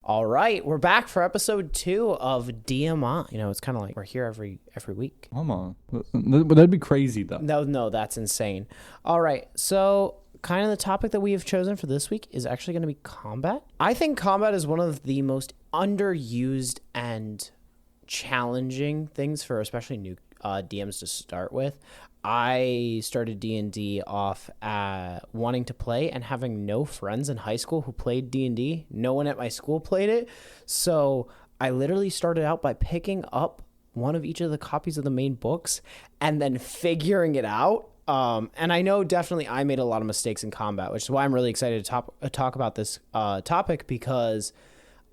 All right, we're back for episode 2 of DMI. You know, it's kind of like we're here every week. Come on. But that'd be crazy, though. No, that's insane. All right, so kind of the topic that we have chosen for this week is actually going to be combat. I think combat is one of the most underused and challenging things for especially new DMs to start with. I started D&D off wanting to play and having no friends in high school who played D&D. No one at my school played it. So I literally started out by picking up one of each of the copies of the main books and then figuring it out. And I know definitely I made a lot of mistakes in combat, which is why I'm really excited to talk about this topic, because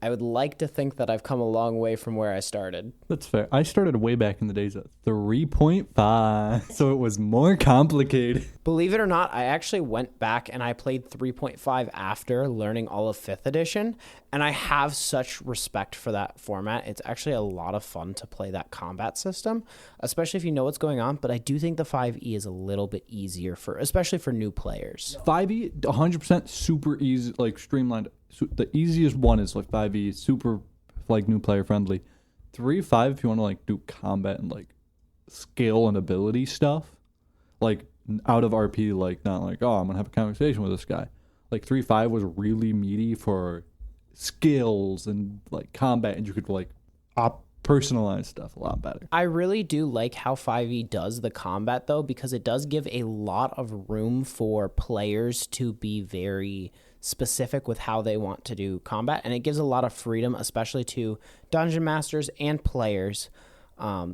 I would like to think that I've come a long way from where I started. That's fair. I started way back in the days at 3.5, so it was more complicated. Believe it or not, I actually went back and I played 3.5 after learning all of 5th edition, and I have such respect for that format. It's actually a lot of fun to play that combat system, especially if you know what's going on, but I do think the 5e is a little bit easier, especially for new players. 5e, 100% super easy, like streamlined. So the easiest one is like 5e, super like new player friendly. 3.5 if you want to like do combat and like skill and ability stuff, like out of RP, like not like, oh, I'm gonna have a conversation with this guy. Like 3.5 was really meaty for skills and like combat, and you could like personalize stuff a lot better. I really do like how 5e does the combat though, because it does give a lot of room for players to be very specific with how they want to do combat, and it gives a lot of freedom, especially to dungeon masters and players.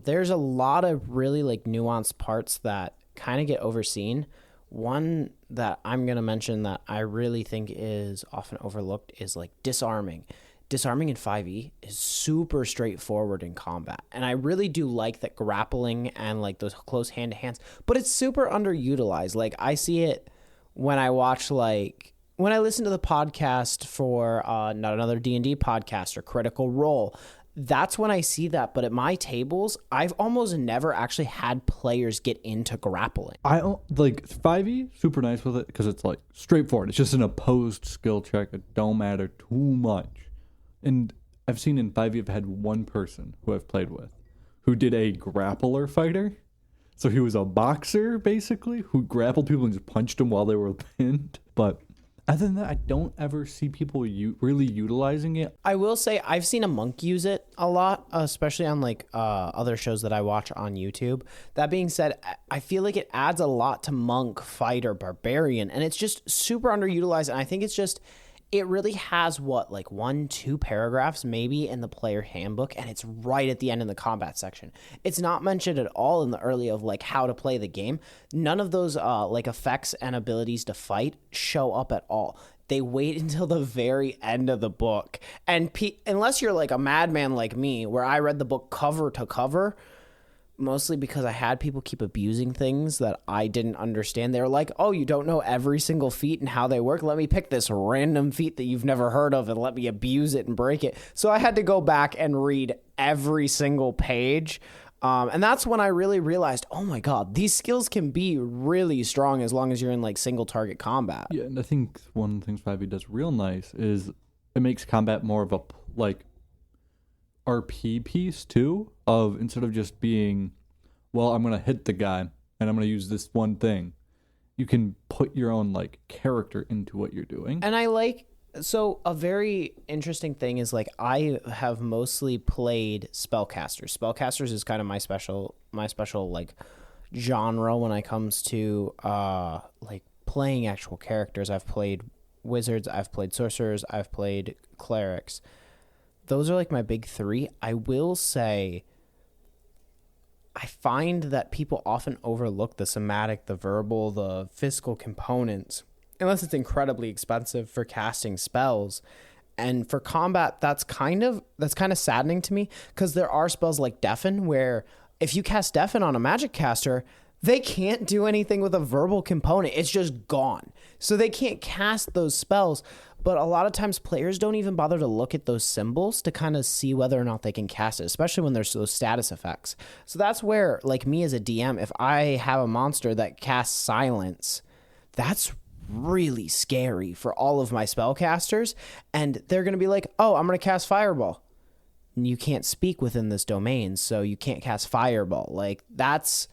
There's a lot of really like nuanced parts that kind of get overseen. One that I'm going to mention that I really think is often overlooked is like disarming. Disarming in 5e is super straightforward in combat, and I really do like that grappling and like those close hand-to-hands, but it's super underutilized. Like I see it when I watch when I listen to the podcast for Not Another D&D Podcast or Critical Role. That's when I see that. But at my tables, I've almost never actually had players get into grappling. I like 5e, super nice with it because it's like straightforward. It's just an opposed skill check. It don't matter too much. And I've seen in 5e, I've had one person who I've played with who did a grappler fighter. So he was a boxer, basically, who grappled people and just punched them while they were pinned. But other than that, I don't ever see people really utilizing it. I will say I've seen a monk use it a lot, especially on like other shows that I watch on YouTube. That being said, I feel like it adds a lot to monk, fighter, barbarian, and it's just super underutilized. And I think it really has like 1-2 paragraphs maybe in the player handbook, and it's right at the end in the combat section. It's not mentioned at all in the early of like how to play the game. None of those like effects and abilities to fight show up at all. They wait until the very end of the book, and unless you're like a madman like me, where I read the book cover to cover, mostly because I had people keep abusing things that I didn't understand. They were like, oh, you don't know every single feat and how they work? Let me pick this random feat that you've never heard of and let me abuse it and break it. So I had to go back and read every single page. And that's when I really realized, oh my God, these skills can be really strong as long as you're in like single target combat. Yeah, and I think one of the things 5e does real nice is it makes combat more of a like RP piece too, of instead of just being, well, I'm going to hit the guy and I'm going to use this one thing. You can put your own like character into what you're doing. And so a very interesting thing is like I have mostly played spellcasters. Spellcasters is kind of my special like genre when it comes to like playing actual characters. I've played wizards, I've played sorcerers, I've played clerics. Those are like my big 3. I will say I find that people often overlook the somatic, the verbal, the physical components, unless it's incredibly expensive for casting spells. And for combat, that's kind of saddening to me, because there are spells like Deafen where if you cast Deafen on a magic caster, they can't do anything with a verbal component. It's just gone. So they can't cast those spells. But a lot of times players don't even bother to look at those symbols to kind of see whether or not they can cast it, especially when there's those status effects. So that's where, like me as a DM, if I have a monster that casts silence, that's really scary for all of my spellcasters. And they're going to be like, oh, I'm going to cast Fireball. And you can't speak within this domain, so you can't cast Fireball. Like, that's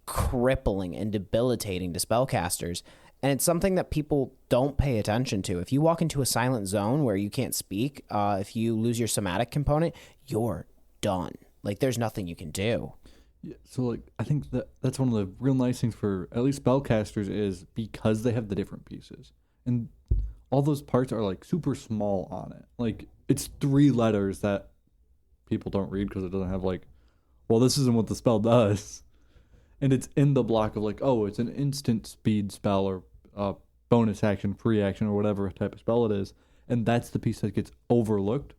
crippling and debilitating to spellcasters. And it's something that people don't pay attention to. If you walk into a silent zone where you can't speak, if you lose your somatic component, you're done. Like, there's nothing you can do. Yeah, so, like, I think that's one of the real nice things for at least spellcasters is because they have the different pieces. And all those parts are, like, super small on it. Like, it's 3 letters that people don't read because it doesn't have, like, well, this isn't what the spell does. And it's in the block of, like, oh, it's an instant speed spell or bonus action, free action, or whatever type of spell it is. And that's the piece that gets overlooked.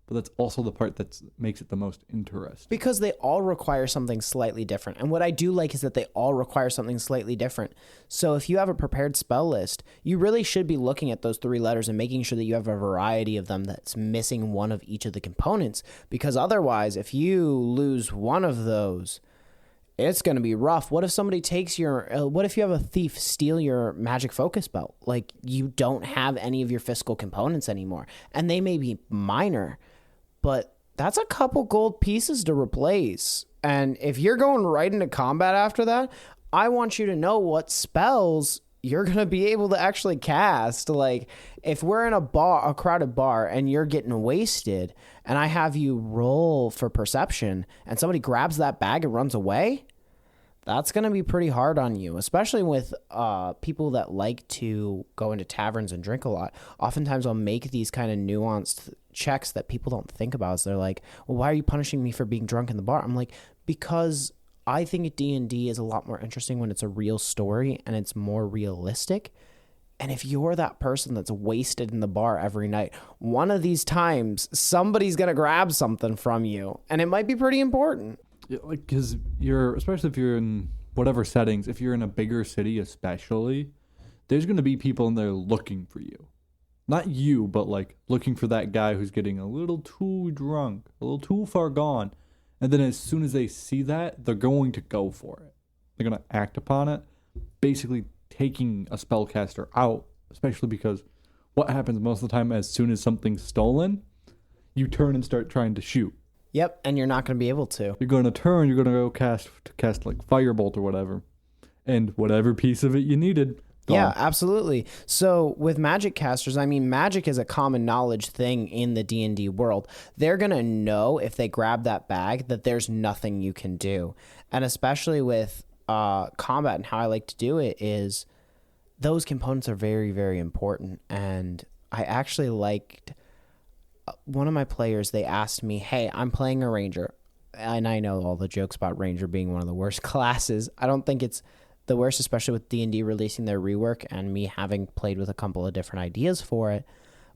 But that's also the part that makes it the most interesting. Because they all require something slightly different. And what I do like is that they all require something slightly different. So if you have a prepared spell list, you really should be looking at those 3 letters and making sure that you have a variety of them that's missing one of each of the components. Because otherwise, if you lose one of those, it's going to be rough. What if somebody takes what if you have a thief steal your magic focus belt? Like, you don't have any of your physical components anymore. And they may be minor, but that's a couple gold pieces to replace. And if you're going right into combat after that, I want you to know what spells you're going to be able to actually cast. Like, if we're in a crowded bar, and you're getting wasted, and I have you roll for perception, and somebody grabs that bag and runs away, that's going to be pretty hard on you, especially with people that like to go into taverns and drink a lot. Oftentimes I'll make these kind of nuanced checks that people don't think about. So they're like, well, why are you punishing me for being drunk in the bar? I'm like, because I think D&D is a lot more interesting when it's a real story and it's more realistic. And if you're that person that's wasted in the bar every night, one of these times somebody's going to grab something from you, and it might be pretty important. Yeah, like, because especially if you're in whatever settings, if you're in a bigger city especially, there's going to be people in there looking for you. Not you, but like looking for that guy who's getting a little too drunk, a little too far gone. And then as soon as they see that, they're going to go for it. They're going to act upon it, basically taking a spellcaster out, especially because what happens most of the time as soon as something's stolen, you turn and start trying to shoot. Yep, and you're not going to be able to. You're going to turn, you're going to go cast like Firebolt or whatever. And whatever piece of it you needed. Gone. Yeah, absolutely. So with magic casters, I mean, magic is a common knowledge thing in the D&D world. They're going to know if they grab that bag that there's nothing you can do. And especially with combat and how I like to do it is those components are very, very important. And I actually liked one of my players, they asked me, hey, I'm playing a ranger. And I know all the jokes about ranger being one of the worst classes. I don't think it's the worst, especially with D&D releasing their rework and me having played with a couple of different ideas for it.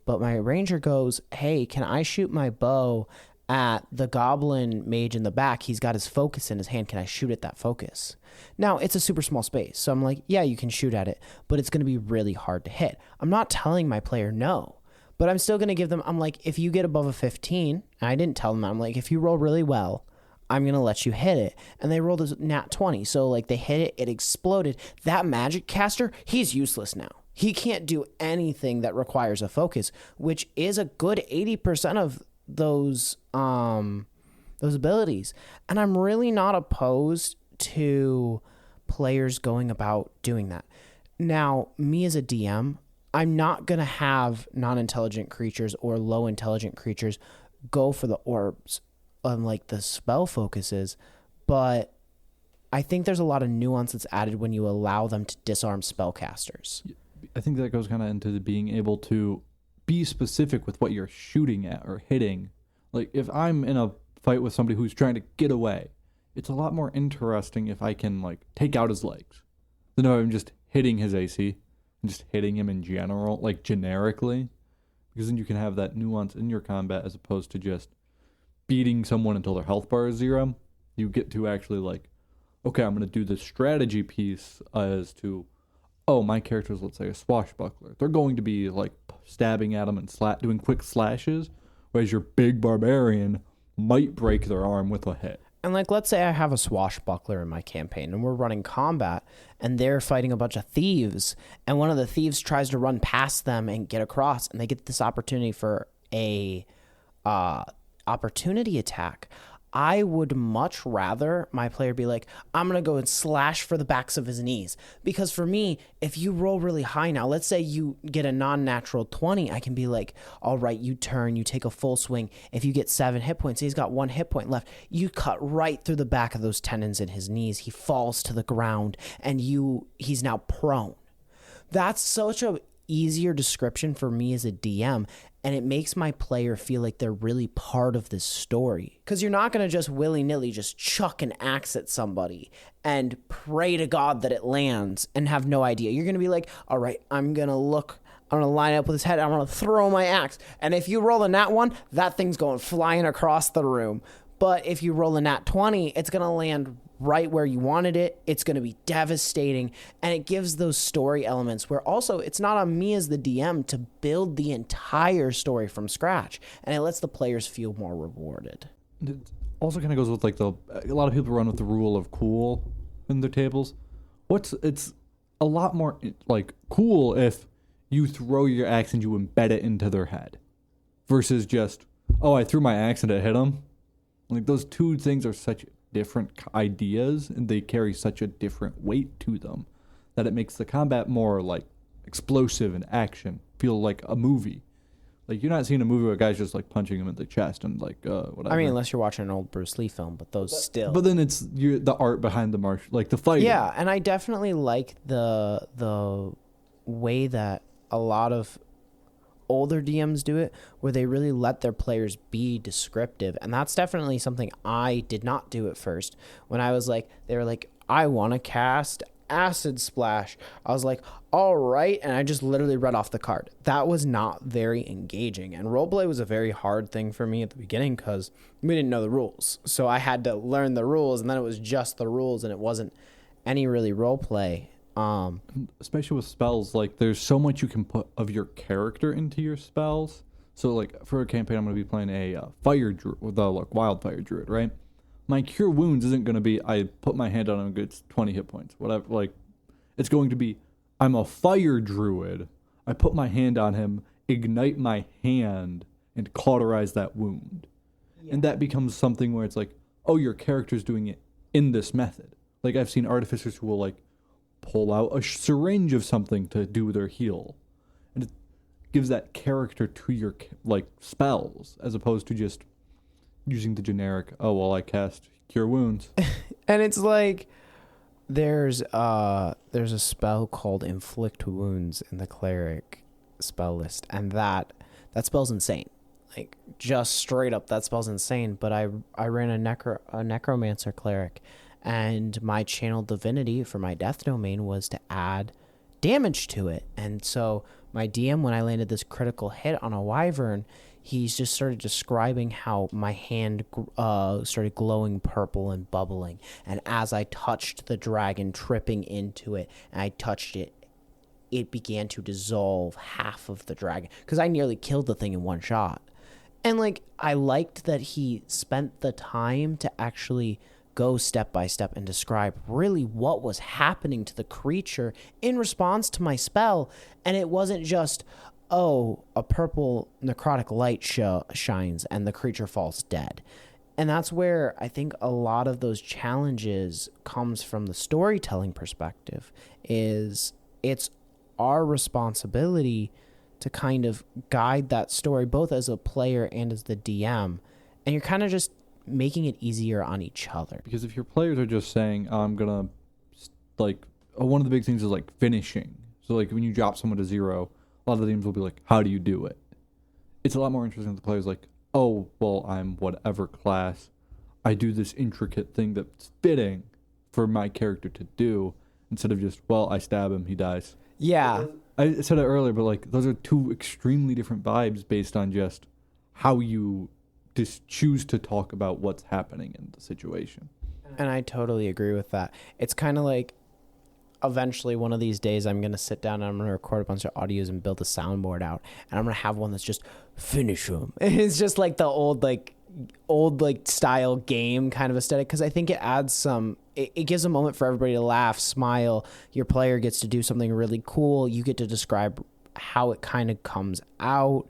But my ranger goes, hey, can I shoot my bow at the goblin mage in the back? He's got his focus in his hand. Can I shoot at that focus? Now, it's a super small space. So I'm like, yeah, you can shoot at it, but it's going to be really hard to hit. I'm not telling my player no. But I'm still going to give them, I'm like, if you get above a 15, and I didn't tell them, I'm like, if you roll really well, I'm going to let you hit it. And they rolled a nat 20. So, like, they hit it, it exploded. That magic caster, he's useless now. He can't do anything that requires a focus, which is a good 80% of those abilities. And I'm really not opposed to players going about doing that. Now, me as a DM, I'm not going to have non-intelligent creatures or low-intelligent creatures go for the orbs unlike the spell focuses, but I think there's a lot of nuance that's added when you allow them to disarm spellcasters. I think that goes kind of into being able to be specific with what you're shooting at or hitting. Like, if I'm in a fight with somebody who's trying to get away, it's a lot more interesting if I can, like, take out his legs than if I'm just hitting his AC. Just hitting him in general, like generically, because then you can have that nuance in your combat as opposed to just beating someone until their health bar is 0. You get to actually like, okay, I'm going to do this strategy piece as to, oh, my character's, let's say, a swashbuckler. They're going to be like stabbing at them and doing quick slashes, whereas your big barbarian might break their arm with a hit. And like, let's say I have a swashbuckler in my campaign and we're running combat and they're fighting a bunch of thieves and one of the thieves tries to run past them and get across and they get this opportunity for a opportunity attack. I would much rather my player be like, I'm going to go and slash for the backs of his knees. Because for me, if you roll really high now, let's say you get a non-natural 20, I can be like, all right, you turn, you take a full swing. If you get 7 hit points, he's got 1 hit point left. You cut right through the back of those tendons in his knees. He falls to the ground and he's now prone. That's such a easier description for me as a DM, and it makes my player feel like they're really part of this story. Because you're not going to just willy-nilly just chuck an axe at somebody and pray to God that it lands and have no idea. You're going to be like, all right, I'm going to line up with his head, I'm going to throw my axe. And if you roll a nat 1, that thing's going flying across the room. But if you roll a nat 20, it's going to land right where you wanted it. It's going to be devastating. And it gives those story elements where also it's not on me as the DM to build the entire story from scratch. And it lets the players feel more rewarded. It also kind of goes with like a lot of people run with the rule of cool in their tables. It's a lot more like cool if you throw your axe and you embed it into their head versus just, oh, I threw my axe and it hit them. Like those two things are such different ideas and they carry such a different weight to them that it makes the combat more like explosive and action feel like a movie. Like you're not seeing a movie where a guy's just like punching him in the chest and like whatever. I mean, unless you're watching an old Bruce Lee film, but still. But then it's the art behind the martial, like the fighting. Yeah, and I definitely like the way that a lot of older DMs do it, where they really let their players be descriptive. And that's definitely something I did not do at first. When I was like, they were like, I want to cast Acid Splash. I was like, all right. And I just literally read off the card. That was not very engaging. And roleplay was a very hard thing for me at the beginning because we didn't know the rules. So I had to learn the rules, and then it was just the rules, and it wasn't any really roleplay. Especially with spells, like there's so much you can put of your character into your spells. So like for a campaign, I'm going to be playing a fire druid with a like wildfire druid, right? My cure wounds isn't going to be I put my hand on him and gets 20 hit points, whatever. Like it's going to be I'm a fire druid. I put my hand on him, ignite my hand, and cauterize that wound. Yeah. And that becomes something where it's like, oh, your character's doing it in this method. Like I've seen artificers who will like pull out a syringe of something to do their heal, and it gives that character to your like spells as opposed to just using the generic, oh well, I cast cure wounds. And it's like there's a spell called inflict wounds in the cleric spell list, and that spell's insane. Like just straight up, that spell's insane. But I ran a necromancer cleric, and my channeled divinity for my death domain was to add damage to it. And so my DM, when I landed this critical hit on a wyvern, he's just started describing how my hand started glowing purple and bubbling. And as I touched the dragon, tripping into it, and I touched it, it began to dissolve half of the dragon. Because I nearly killed the thing in one shot. And like, I liked that he spent the time to actually go step by step and describe really what was happening to the creature in response to my spell. And it wasn't just, oh, a purple necrotic light shines and the creature falls dead. And that's where I think a lot of those challenges comes from the storytelling perspective, is it's our responsibility to kind of guide that story, both as a player and as the DM. And you're kind of just making it easier on each other. Because if your players are just saying, oh, I'm going to, like, one of the big things is, like, finishing. So, like, when you drop someone to 0, a lot of the teams will be like, how do you do it? It's a lot more interesting if the player's like, oh, well, I'm whatever class. I do this intricate thing that's fitting for my character to do, instead of just, well, I stab him, he dies. Yeah. I said it earlier, but, like, those are two extremely different vibes based on just how you just choose to talk about what's happening in the situation. And I totally agree with that. It's kind of like, eventually one of these days I'm going to sit down and I'm going to record a bunch of audios and build a soundboard out, and I'm going to have one that's just finish him. It's just like the old old like style game kind of aesthetic, because I think it adds some, it gives a moment for everybody to laugh, smile. Your player gets to do something really cool. You get to describe how it kind of comes out,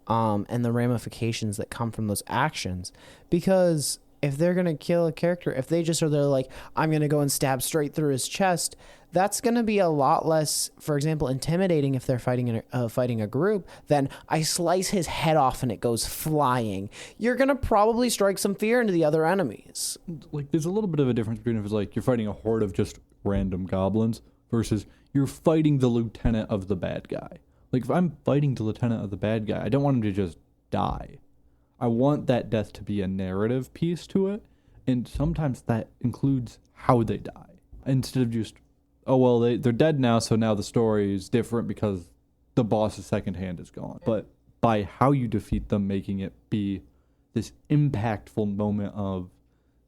and the ramifications that come from those actions. Because if they're going to kill a character, if they just are there like, I'm going to go and stab straight through his chest, that's going to be a lot less, for example, intimidating if they're fighting a group than I slice his head off and it goes flying. You're going to probably strike some fear into the other enemies. Like, there's a little bit of a difference between if it's like you're fighting a horde of just random goblins versus you're fighting the lieutenant of the bad guy. Like, if I'm fighting the lieutenant of the bad guy, I don't want him to just die. I want that death to be a narrative piece to it, and sometimes that includes how they die. Instead of just, oh, well, they're dead now, so now the story is different because the boss's second hand is gone. But by how you defeat them, making it be this impactful moment of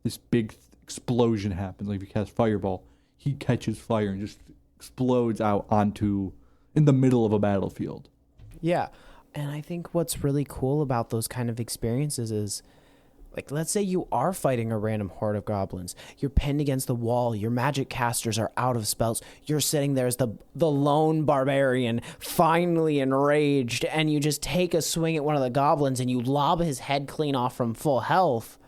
this big explosion happens. Like if you cast Fireball, he catches fire and just explodes out in the middle of a battlefield. Yeah. And I think what's really cool about those kind of experiences is, like, let's say you are fighting a random horde of goblins. You're pinned against the wall. Your magic casters are out of spells. You're sitting there as the lone barbarian, finally enraged, and you just take a swing at one of the goblins and you lob his head clean off from full health.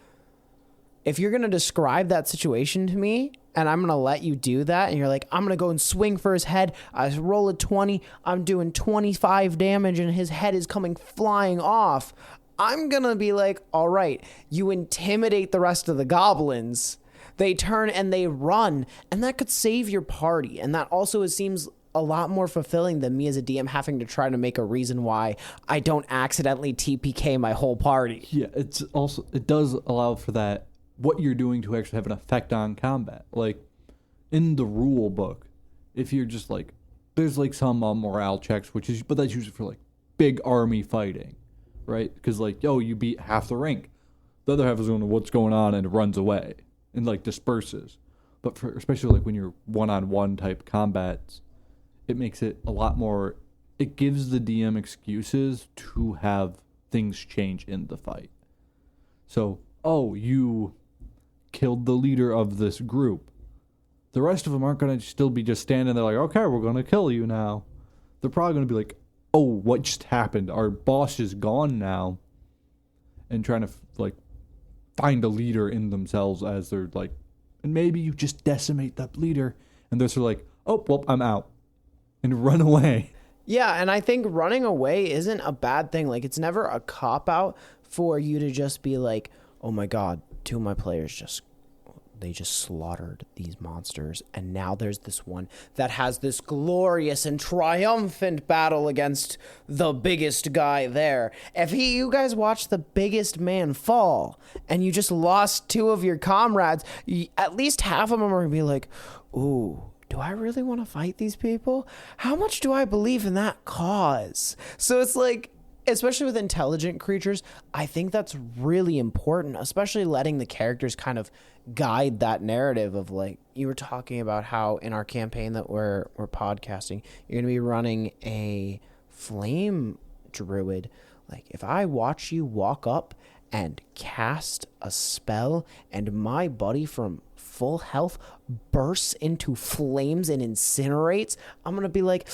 If you're going to describe that situation to me, and I'm going to let you do that, and you're like, I'm going to go and swing for his head. I roll a 20. I'm doing 25 damage, and his head is coming flying off. I'm going to be like, all right, you intimidate the rest of the goblins. They turn and they run, and that could save your party. And that also seems a lot more fulfilling than me as a DM having to try to make a reason why I don't accidentally TPK my whole party. Yeah, it does allow for that, what you're doing to actually have an effect on combat. Like, in the rule book, if you're just like, there's like some morale checks, but that's usually for like big army fighting, right? Because like, yo, you beat half the rank. The other half is going to what's going on and runs away and like disperses. But especially like when you're one-on-one type combats, it makes it a lot more, it gives the DM excuses to have things change in the fight. So, oh, you killed the leader of this group. The rest of them aren't going to still be just standing there like, okay, we're going to kill you now. They're probably going to be like, oh, what just happened? Our boss is gone now. And trying to like find a leader in themselves as they're like, and maybe you just decimate that leader and they're sort of like, oh, well, I'm out, and run away. Yeah, and I think running away isn't a bad thing. Like, it's never a cop-out for you to just be like, oh my God, two of my players just slaughtered these monsters, and now there's this one that has this glorious and triumphant battle against the biggest guy there. If you guys watch the biggest man fall and you just lost two of your comrades, at least half of them are gonna be like, ooh, do I really want to fight these people? How much do I believe in that cause? So it's like, especially with intelligent creatures, I think that's really important, especially letting the characters kind of guide that narrative of, like, you were talking about how in our campaign that we're podcasting, you're going to be running a flame druid. Like, if I watch you walk up and cast a spell and my buddy from full health bursts into flames and incinerates, I'm going to be like,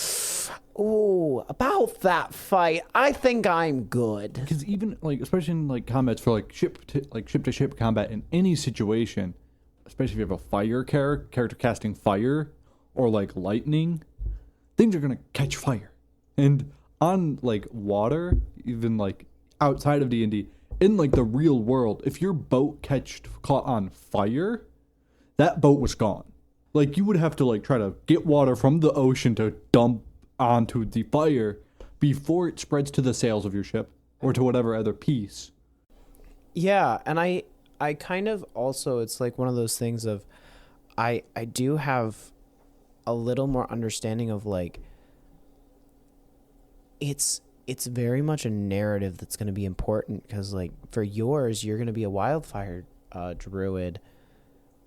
ooh, about that fight, I think I'm good. Because even, like, especially in, like, combats for, like, ship-to-ship combat in any situation, especially if you have a fire character casting fire or, like, lightning, things are going to catch fire. And on, like, water, even, like, outside of D&D, in, like, the real world, if your boat caught on fire, that boat was gone. Like, you would have to, like, try to get water from the ocean to dump onto the fire before it spreads to the sails of your ship or to whatever other piece. Yeah, and I kind of also, it's like one of those things of, I do have a little more understanding of, like, it's very much a narrative that's going to be important, because, like, for yours, you're going to be a wildfire druid.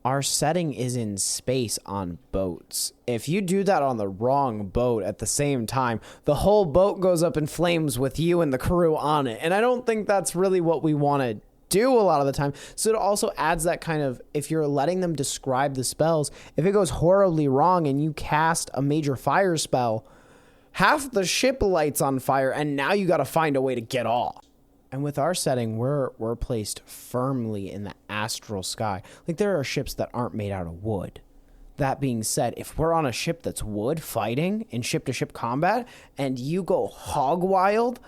Our setting is in space on boats. If you do that on the wrong boat at the same time, the whole boat goes up in flames with you and the crew on it. And I don't think that's really what we want to do a lot of the time. So it also adds that kind of, if you're letting them describe the spells, if it goes horribly wrong and you cast a major fire spell, half the ship lights on fire, and now you got to find a way to get off. And with our setting, we're placed firmly in the astral sky. Like, there are ships that aren't made out of wood. That being said, if we're on a ship that's wood fighting in ship-to-ship combat and you go hog wild,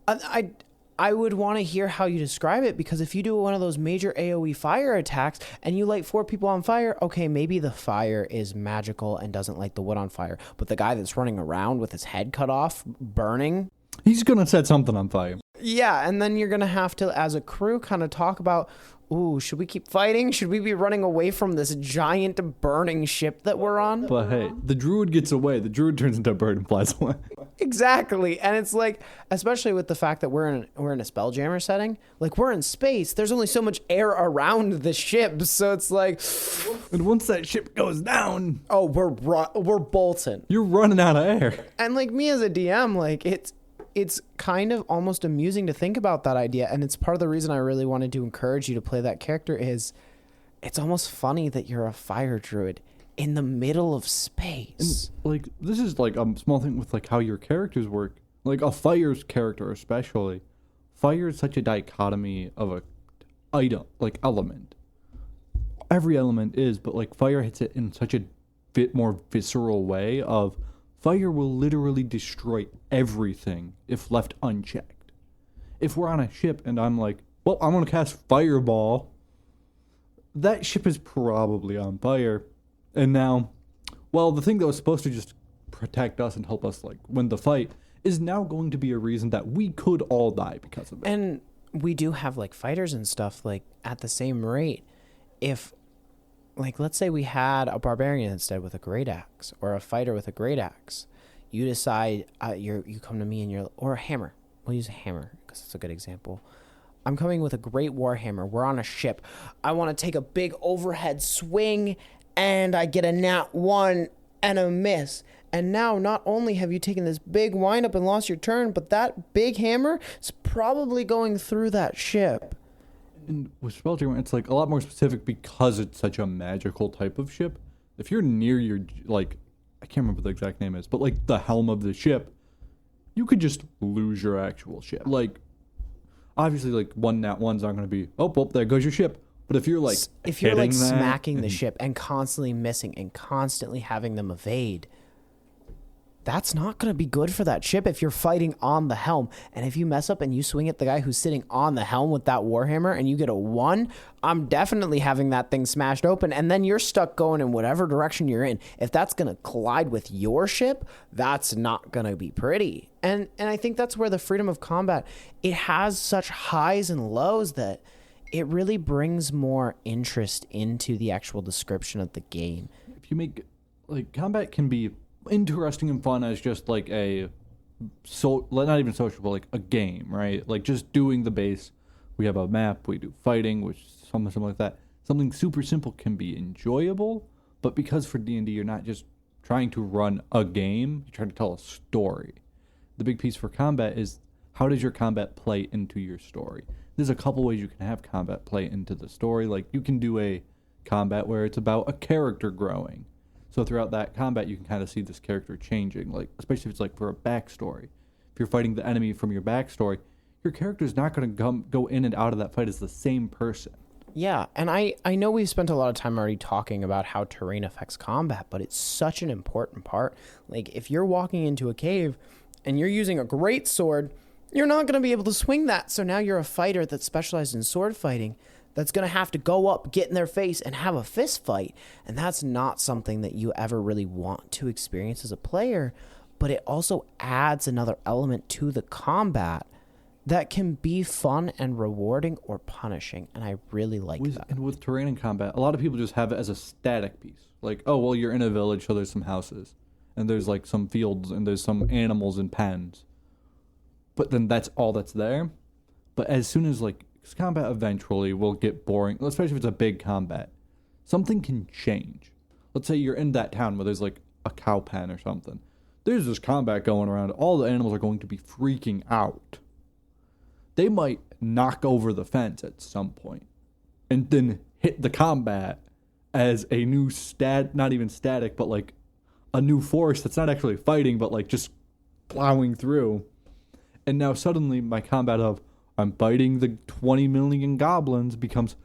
I would want to hear how you describe it, because if you do one of those major AoE fire attacks and you light 4 people on fire, okay, maybe the fire is magical and doesn't light the wood on fire. But the guy that's running around with his head cut off, burning, he's going to set something on fire. Yeah, and then you're going to have to, as a crew, kind of talk about, ooh, should we keep fighting? Should we be running away from this giant burning ship that we're on? But hey, the druid gets away. The druid turns into a bird and flies away. Exactly. And it's like, especially with the fact that we're in a Spelljammer setting, like, we're in space. There's only so much air around the ship, so it's like, and once that ship goes down, oh, we're bolting. You're running out of air. And like, me as a DM, like, it's kind of almost amusing to think about that idea, and it's part of the reason I really wanted to encourage you to play that character. Is it's almost funny that you're a fire druid in the middle of space. And, like, this is like a small thing with like how your characters work. Like a fire's character especially. Fire is such a dichotomy of a item, like element. Every element is, but like fire hits it in such a bit more visceral way of fire will literally destroy everything if left unchecked. If we're on a ship and I'm like, well, I'm going to cast Fireball, that ship is probably on fire. And now, well, the thing that was supposed to just protect us and help us like win the fight is now going to be a reason that we could all die because of it. And we do have like fighters and stuff like at the same rate. If, like, let's say we had a barbarian instead with a great axe, or a fighter with a great axe. You decide, you come to me and you're, or a hammer. We'll use a hammer because it's a good example. I'm coming with a great warhammer. We're on a ship. I want to take a big overhead swing, and I get a nat 1 and a miss. And now, not only have you taken this big windup and lost your turn, but that big hammer is probably going through that ship. And with Spelljammer, it's like a lot more specific because it's such a magical type of ship. If you're near your, like, I can't remember what the exact name is, but like the helm of the ship, you could just lose your actual ship. Like, obviously, like one nat 1's not going to be, oh, well, there goes your ship. But if you're like, smacking the ship and constantly missing and constantly having them evade, that's not going to be good for that ship if you're fighting on the helm. And if you mess up and you swing at the guy who's sitting on the helm with that warhammer and you get a 1, I'm definitely having that thing smashed open. And then you're stuck going in whatever direction you're in. If that's going to collide with your ship, that's not going to be pretty. And I think that's where the freedom of combat, it has such highs and lows that it really brings more interest into the actual description of the game. If you make, like, combat can be interesting and fun as just like a, so not even social, but like a game, right? Like just doing the base. We have a map, we do fighting, which is something like that. Something super simple can be enjoyable, but because for D&D you're not just trying to run a game, you're trying to tell a story. The big piece for combat is, how does your combat play into your story? There's a couple ways you can have combat play into the story. Like, you can do a combat where it's about a character growing. So throughout that combat, you can kind of see this character changing, like, especially if it's like for a backstory. If you're fighting the enemy from your backstory, your character's not going to go in and out of that fight as the same person. Yeah, and I know we've spent a lot of time already talking about how terrain affects combat, but it's such an important part. Like, if you're walking into a cave and you're using a great sword, you're not going to be able to swing that. So now you're a fighter that's specialized in sword fighting that's going to have to go up, get in their face, and have a fist fight. And that's not something that you ever really want to experience as a player. But it also adds another element to the combat that can be fun and rewarding or punishing. And I really like that. And with terrain and combat, a lot of people just have it as a static piece. Like, oh, well, you're in a village, so there's some houses. And there's like some fields, and there's some animals and pens. But then that's all that's there. But as soon as, like, combat eventually will get boring, especially if it's a big combat, something can change. Let's say you're in that town where there's, like, a cow pen or something. There's this combat going around. All the animals are going to be freaking out. they might knock over the fence at some point and then hit the combat as a new not even static, but like a new force that's not actually fighting, but like just plowing through. And now suddenly my combat of I'm fighting the 20 million goblins becomes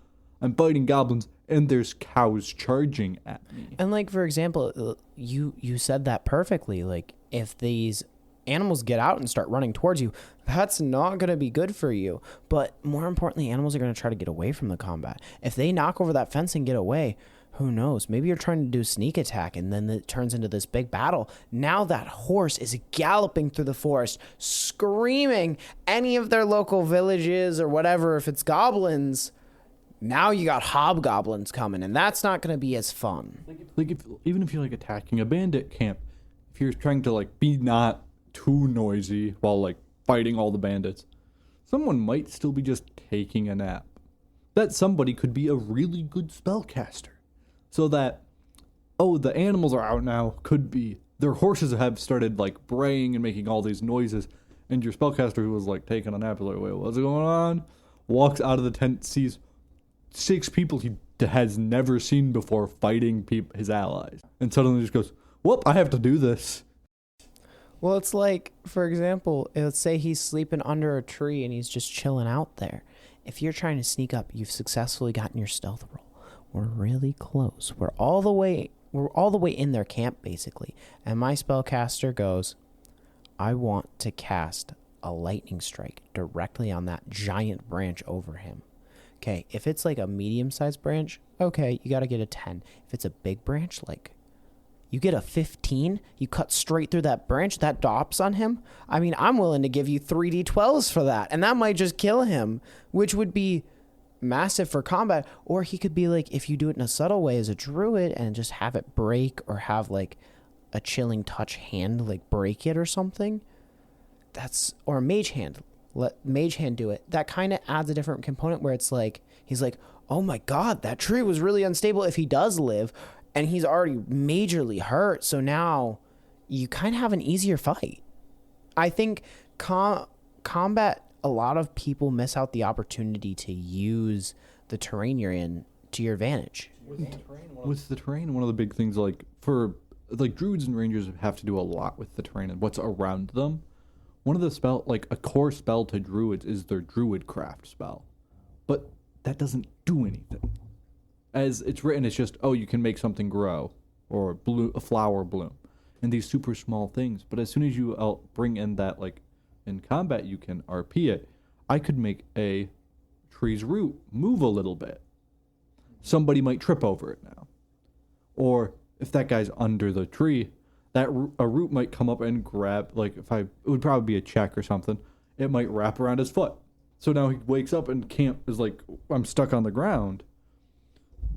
I'm fighting goblins and there's cows charging at me. And like, for example, you said that perfectly. Like, if these animals get out and start running towards you, that's not going to be good for you. But more importantly, animals are going to try to get away from the combat. If they knock over that fence and get away, who knows? Maybe you're trying to do sneak attack and then it turns into this big battle. Now that horse is galloping through the forest, screaming any of their local villages or whatever. If it's goblins, now you got hobgoblins coming, and that's not going to be as fun. Like even if you're like attacking a bandit camp, if you're trying to like be not too noisy while like fighting all the bandits, someone might still be just taking a nap. That somebody could be a really good spellcaster. So that, the animals are out now, could be their horses have started like braying and making all these noises, and your spellcaster who was like taking a nap is like, wait, what's going on? Walks out of the tent, sees 6 people he has never seen before fighting his allies, and suddenly just goes, whoop, I have to do this. Well, it's like, for example, let's say he's sleeping under a tree and he's just chilling out there. If you're trying to sneak up, you've successfully gotten your stealth roll. We're really close. We're all the way in their camp, basically. And my spellcaster goes, I want to cast a lightning strike directly on that giant branch over him. Okay, if it's like a medium-sized branch, okay, you got to get a 10. If it's a big branch, like, you get a 15, you cut straight through that branch, that drops on him. I mean, I'm willing to give you 3d12s for that, and that might just kill him, which would be massive for combat. Or he could be like, if you do it in a subtle way as a druid and just have it break, or have like a chilling touch hand like break it or something, or a mage hand, let mage hand do it. That kind of adds a different component where it's like, he's like, oh my god, that tree was really unstable if he does live, and he's already majorly hurt, so now you kind of have an easier fight. I think combat, a lot of people miss out the opportunity to use the terrain you're in to your advantage. With the terrain, one of the big things, like, for, like, druids and rangers have to do a lot with the terrain and what's around them. One of the a core spell to druids is their druid craft spell. But that doesn't do anything. As it's written, it's just, you can make something grow, or a flower bloom, and these super small things. But as soon as you bring in that, like, in combat, you can RP it. I could make a tree's root move a little bit. Somebody might trip over it now. Or if that guy's under the tree, a root might come up and grab, like, it would probably be a check or something. It might wrap around his foot. So now he wakes up and is like, I'm stuck on the ground.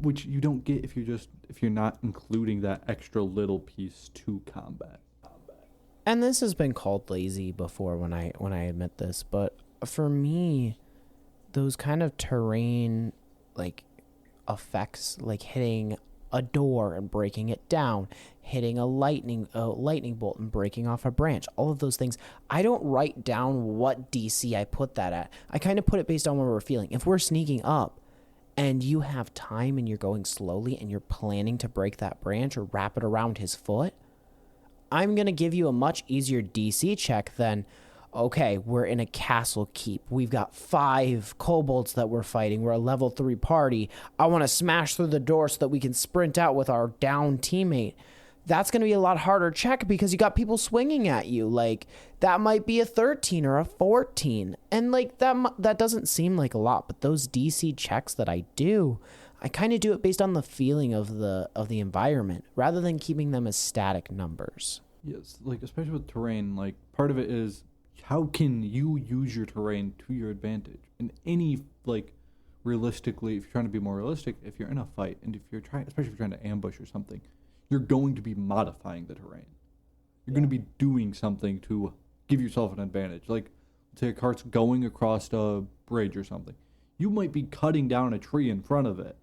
Which you don't get if you're not including that extra little piece to combat. And this has been called lazy before when I admit this, but for me, those kind of terrain like effects, like hitting a door and breaking it down, hitting a lightning bolt and breaking off a branch, all of those things, I don't write down what DC I put that at. I kind of put it based on what we're feeling. If we're sneaking up and you have time and you're going slowly and you're planning to break that branch or wrap it around his foot, I'm going to give you a much easier DC check than, okay, we're in a castle keep. We've got 5 kobolds that we're fighting. We're a level 3 party. I want to smash through the door so that we can sprint out with our down teammate. That's going to be a lot harder check because you got people swinging at you. Like, that might be a 13 or a 14. And like that doesn't seem like a lot, but those DC checks that I do, I kind of do it based on the feeling of the environment rather than keeping them as static numbers. Yes, like especially with terrain, like part of it is how can you use your terrain to your advantage? And realistically, if you're trying to be more realistic, if you're in a fight and especially if you're trying to ambush or something, you're going to be modifying the terrain. You're going to be doing something to give yourself an advantage. Like, say a cart's going across a bridge or something. You might be cutting down a tree in front of it.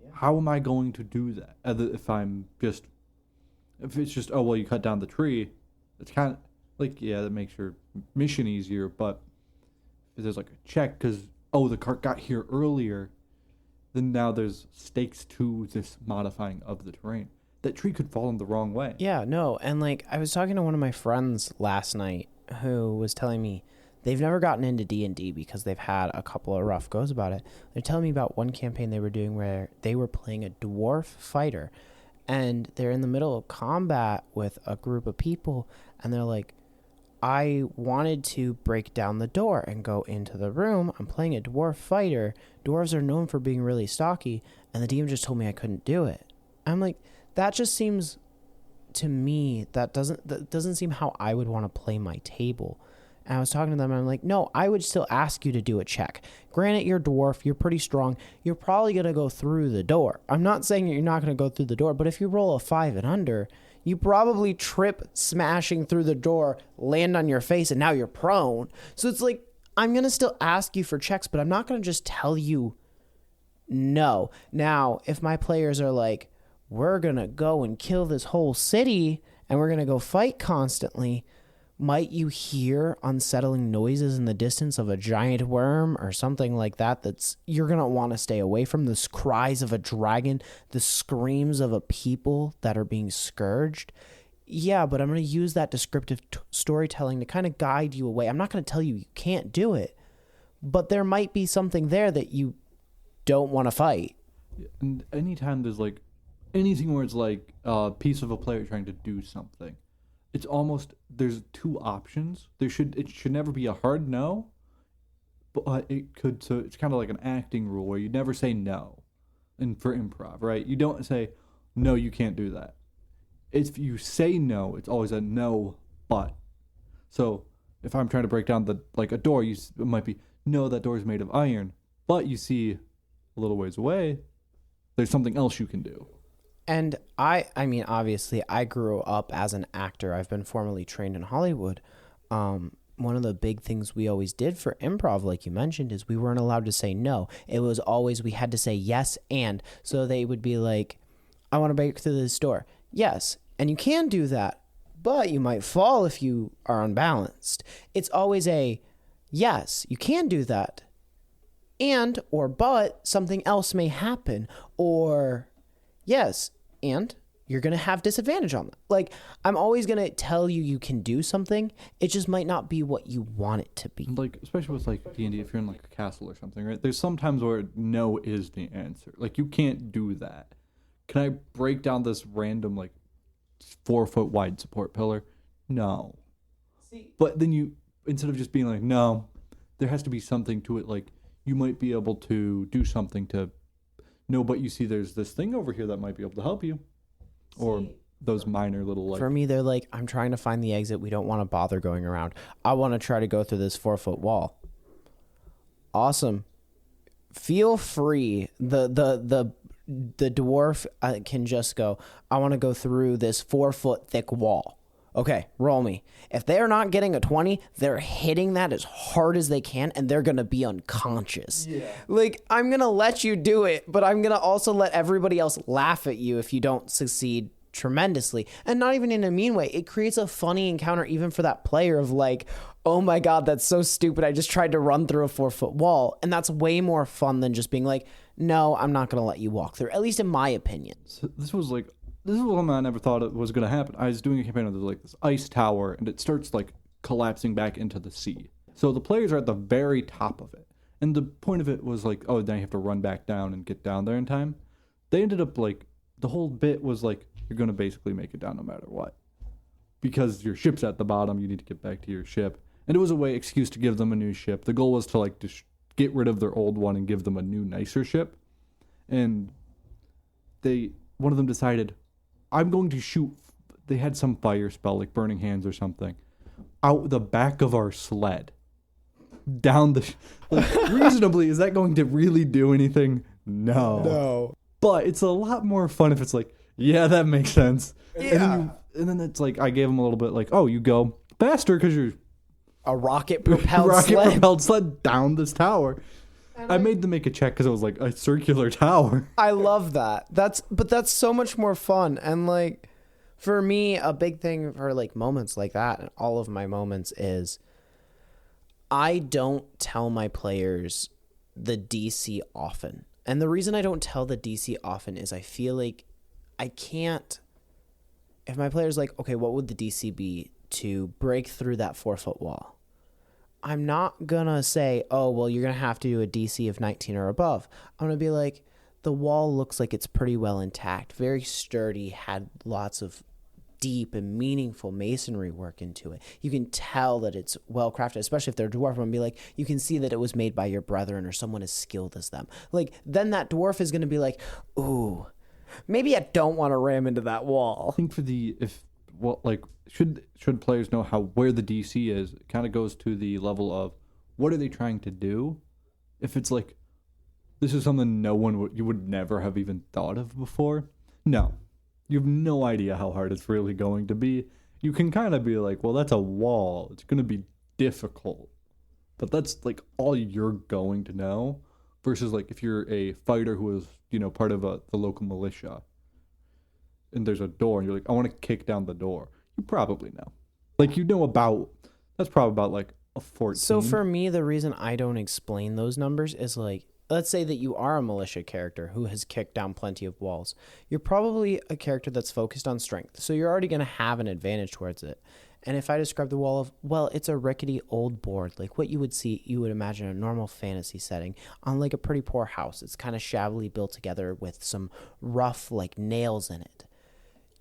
Yeah. How am I going to do that? If it's just, you cut down the tree, it's kind of like, that makes your mission easier, but there's like a check because the cart got here earlier, then now there's stakes to this modifying of the terrain. That tree could fall in the wrong way. Yeah, no, and like I was talking to one of my friends last night who was telling me they've never gotten into D&D because they've had a couple of rough goes about it. They're telling me about one campaign they were doing where they were playing a dwarf fighter, and they're in the middle of combat with a group of people, and they're like, I wanted to break down the door and go into the room. I'm playing a dwarf fighter. Dwarves are known for being really stocky, and the DM just told me I couldn't do it. I'm like, that just seems to me that doesn't seem how I would want to play my table. And I was talking to them and I'm like, no, I would still ask you to do a check. Granted, you're dwarf, you're pretty strong, you're probably going to go through the door. I'm not saying you're not going to go through the door, but if you roll a 5 and under, you probably trip smashing through the door, land on your face, and now you're prone. So it's like, I'm going to still ask you for checks, but I'm not going to just tell you no. Now, if my players are like, we're going to go and kill this whole city and we're going to go fight constantly, might you hear unsettling noises in the distance of a giant worm or something like that you're going to want to stay away from? The cries of a dragon, the screams of a people that are being scourged. Yeah, but I'm going to use that descriptive storytelling to kind of guide you away. I'm not going to tell you can't do it, but there might be something there that you don't want to fight. And anytime there's like anything where it's like a piece of a player trying to do something, it's almost, there's two options. It should never be a hard no, but it could. So it's kind of like an acting rule where you never say no, and for improv, right? You don't say no, you can't do that. If you say no, it's always a no, but. So if I'm trying to break down a door, it might be no, that door is made of iron, but you see a little ways away, there's something else you can do. And I mean, obviously, I grew up as an actor. I've been formally trained in Hollywood. One of the big things we always did for improv, like you mentioned, is we weren't allowed to say no. It was always, we had to say yes and. So they would be like, I want to break through this door. Yes, and you can do that, but you might fall if you are unbalanced. It's always a, yes, you can do that, and, or but, something else may happen, or yes, and you're going to have disadvantage on that. Like, I'm always going to tell you can do something. It just might not be what you want it to be. Like, especially with, like, D&D, if you're in, like, a castle or something, right? There's some times where no is the answer. Like, you can't do that. Can I break down this random, like, 4-foot wide support pillar? No. See, but then you, instead of just being like, no, there has to be something to it. Like, you might be able to do something to... No, but you see there's this thing over here that might be able to help you. Or those minor little, like... For me, they're like, I'm trying to find the exit. We don't want to bother going around. I want to try to go through this 4-foot wall. Awesome. Feel free. The dwarf can just go, I want to go through this 4-foot thick wall. Okay, roll me. If they're not getting a 20, they're hitting that as hard as they can, and they're going to be unconscious. Yeah. Like, I'm going to let you do it, but I'm going to also let everybody else laugh at you if you don't succeed tremendously. And not even in a mean way. It creates a funny encounter even for that player of like, oh my God, that's so stupid. I just tried to run through a 4-foot wall. And that's way more fun than just being like, no, I'm not going to let you walk through, at least in my opinion. So this is one I never thought it was going to happen. I was doing a campaign with like this ice tower, and it starts like collapsing back into the sea. So the players are at the very top of it. And the point of it was like, oh, then you have to run back down and get down there in time. They ended up like, the whole bit was like, you're going to basically make it down no matter what. Because your ship's at the bottom, you need to get back to your ship. And it was a excuse to give them a new ship. The goal was to like get rid of their old one and give them a new, nicer ship. And one of them decided, I'm going to shoot, they had some fire spell, like burning hands or something, out the back of our sled. Down reasonably, is that going to really do anything? No. But it's a lot more fun if it's like, yeah, that makes sense. Yeah. And then it's like, I gave them a little bit like, oh, you go faster because you're a rocket-propelled sled down this tower. I made them make a check because it was like a circular tower. I love that. That's so much more fun. And like, for me, a big thing for like moments like that, and all of my moments is, I don't tell my players the DC often. And the reason I don't tell the DC often is I feel like I can't. If my player's like, okay, what would the DC be to break through that 4-foot wall? I'm not going to say, oh, well, you're going to have to do a DC of 19 or above. I'm going to be like, the wall looks like it's pretty well intact, very sturdy, had lots of deep and meaningful masonry work into it. You can tell that it's well crafted, especially if they're a dwarf. I'm going to be like, you can see that it was made by your brethren or someone as skilled as them. Like, then that dwarf is going to be like, ooh, maybe I don't want to ram into that wall. I think should players know where the DC is, it kind of goes to the level of what are they trying to do? If it's like, this is something you would never have even thought of before. No, you have no idea how hard it's really going to be. You can kind of be like, well, that's a wall. It's going to be difficult. But that's like all you're going to know versus like if you're a fighter who is, part of the local militia and there's a door and you're like, I want to kick down the door. You probably know. Like, that's probably about like a 14. So for me, the reason I don't explain those numbers is like, let's say that you are a militia character who has kicked down plenty of walls. You're probably a character that's focused on strength, so you're already going to have an advantage towards it. And if I describe the wall of, well, it's a rickety old board, like what you would imagine a normal fantasy setting on like a pretty poor house. It's kind of shabbily built together with some rough like nails in it.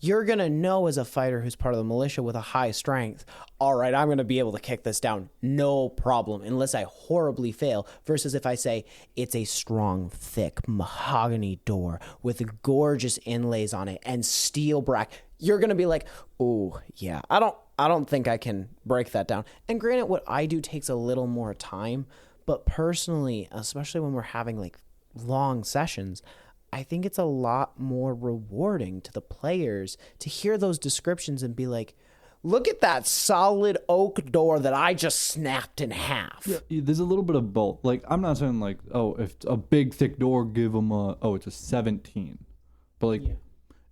You're going to know as a fighter who's part of the militia with a high strength, all right, I'm going to be able to kick this down, no problem, unless I horribly fail, versus if I say it's a strong, thick mahogany door with gorgeous inlays on it and steel bracket. You're going to be like, oh, yeah, I don't think I can break that down. And granted, what I do takes a little more time, but personally, especially when we're having like long sessions, I think it's a lot more rewarding to the players to hear those descriptions and be like, look at that solid oak door that I just snapped in half. Yeah, there's a little bit of both. Like, I'm not saying like, oh, if it's a big thick door, give them it's a 17. But like,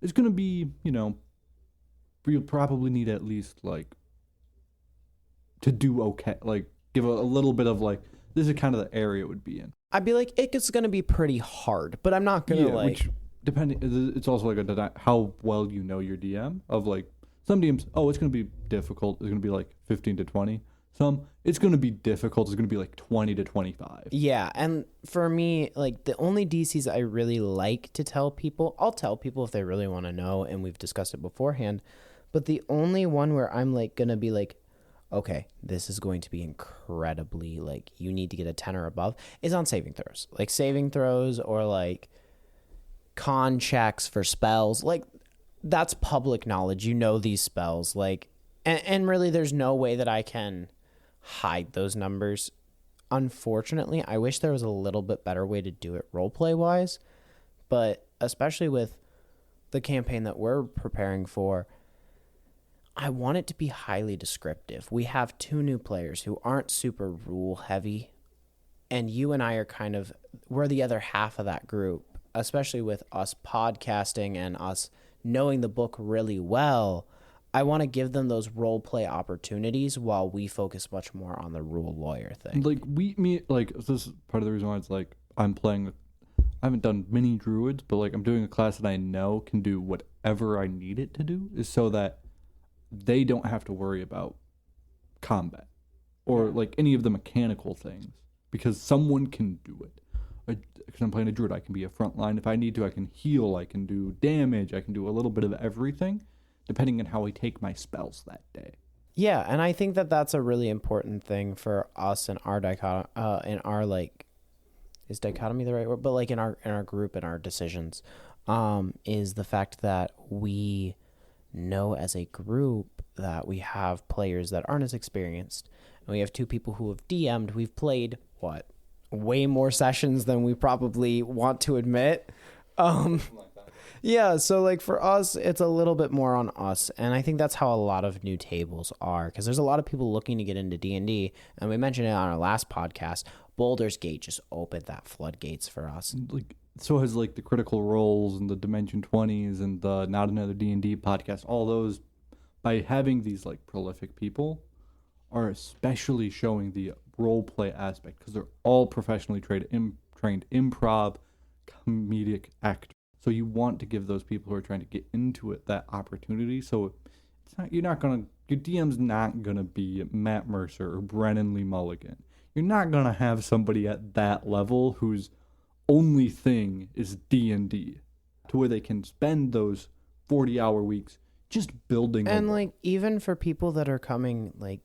it's going to be, you'll probably need at least like to do okay. Like, give a little bit of like, this is kind of the area it would be in. I'd be like, it's going to be pretty hard, but I'm not going to like... It's also like how well you know your DM of like, some DMs, it's going to be difficult. It's going to be like 15 to 20. Some, it's going to be difficult. It's going to be like 20 to 25. Yeah, and for me, like the only DCs I really like to tell people, I'll tell people if they really want to know, and we've discussed it beforehand, but the only one where I'm like going to be like, okay, this is going to be incredibly, like, you need to get a 10 or above, is on saving throws. Like, saving throws or, like, con checks for spells. Like, that's public knowledge. You know these spells. Like, and really, there's no way that I can hide those numbers. Unfortunately, I wish there was a little bit better way to do it roleplay-wise. But especially with the campaign that we're preparing for, I want it to be highly descriptive. We have 2 new players who aren't super rule heavy, and you and I we're the other half of that group, especially with us podcasting and us knowing the book really well. I want to give them those role play opportunities while we focus much more on the rule lawyer thing. Like this is part of the reason why it's like I haven't done mini druids, but like I'm doing a class that I know can do whatever I need it to do, is so that they don't have to worry about combat or like any of the mechanical things, because someone can do it. Because I'm playing a druid, I can be a front line if I need to. I can heal, I can do damage, I can do a little bit of everything depending on how I take my spells that day. Yeah, and I think that that's a really important thing for us in our is dichotomy the right word? But like in our group and our decisions, is the fact that we know as a group that we have players that aren't as experienced, and we have 2 people who have DM'd. We've played way more sessions than we probably want to admit. Yeah, so like for us, it's a little bit more on us, and I think that's how a lot of new tables are, because there's a lot of people looking to get into D&D, and we mentioned it on our last podcast. Baldur's Gate just opened that floodgates for us. Like, so has like the Critical Roles and the Dimension 20s and the Not Another D&D podcast, all those, by having these like prolific people, are especially showing the role play aspect because they're all professionally trained improv, comedic actors. So you want to give those people who are trying to get into it that opportunity. So it's not, your DM's not gonna be Matt Mercer or Brennan Lee Mulligan. You're not gonna have somebody at that level whose only thing is D&D, to where they can spend those 40-hour weeks just building. And like even for people that are coming, like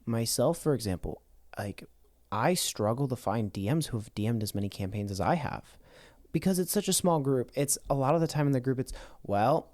myself, for example, like I struggle to find DMs who have DM'd as many campaigns as I have because it's such a small group. It's a lot of the time in the group, it's, well,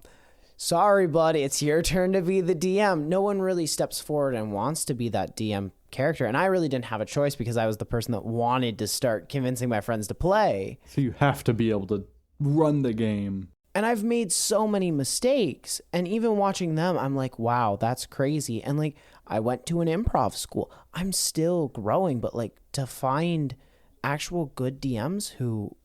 sorry, buddy, it's your turn to be the DM. No one really steps forward and wants to be that DM character. And I really didn't have a choice because I was the person that wanted to start convincing my friends to play. So you have to be able to run the game. And I've made so many mistakes. And even watching them, I'm like, wow, that's crazy. And like, I went to an improv school. I'm still growing, but like to find actual good DMs who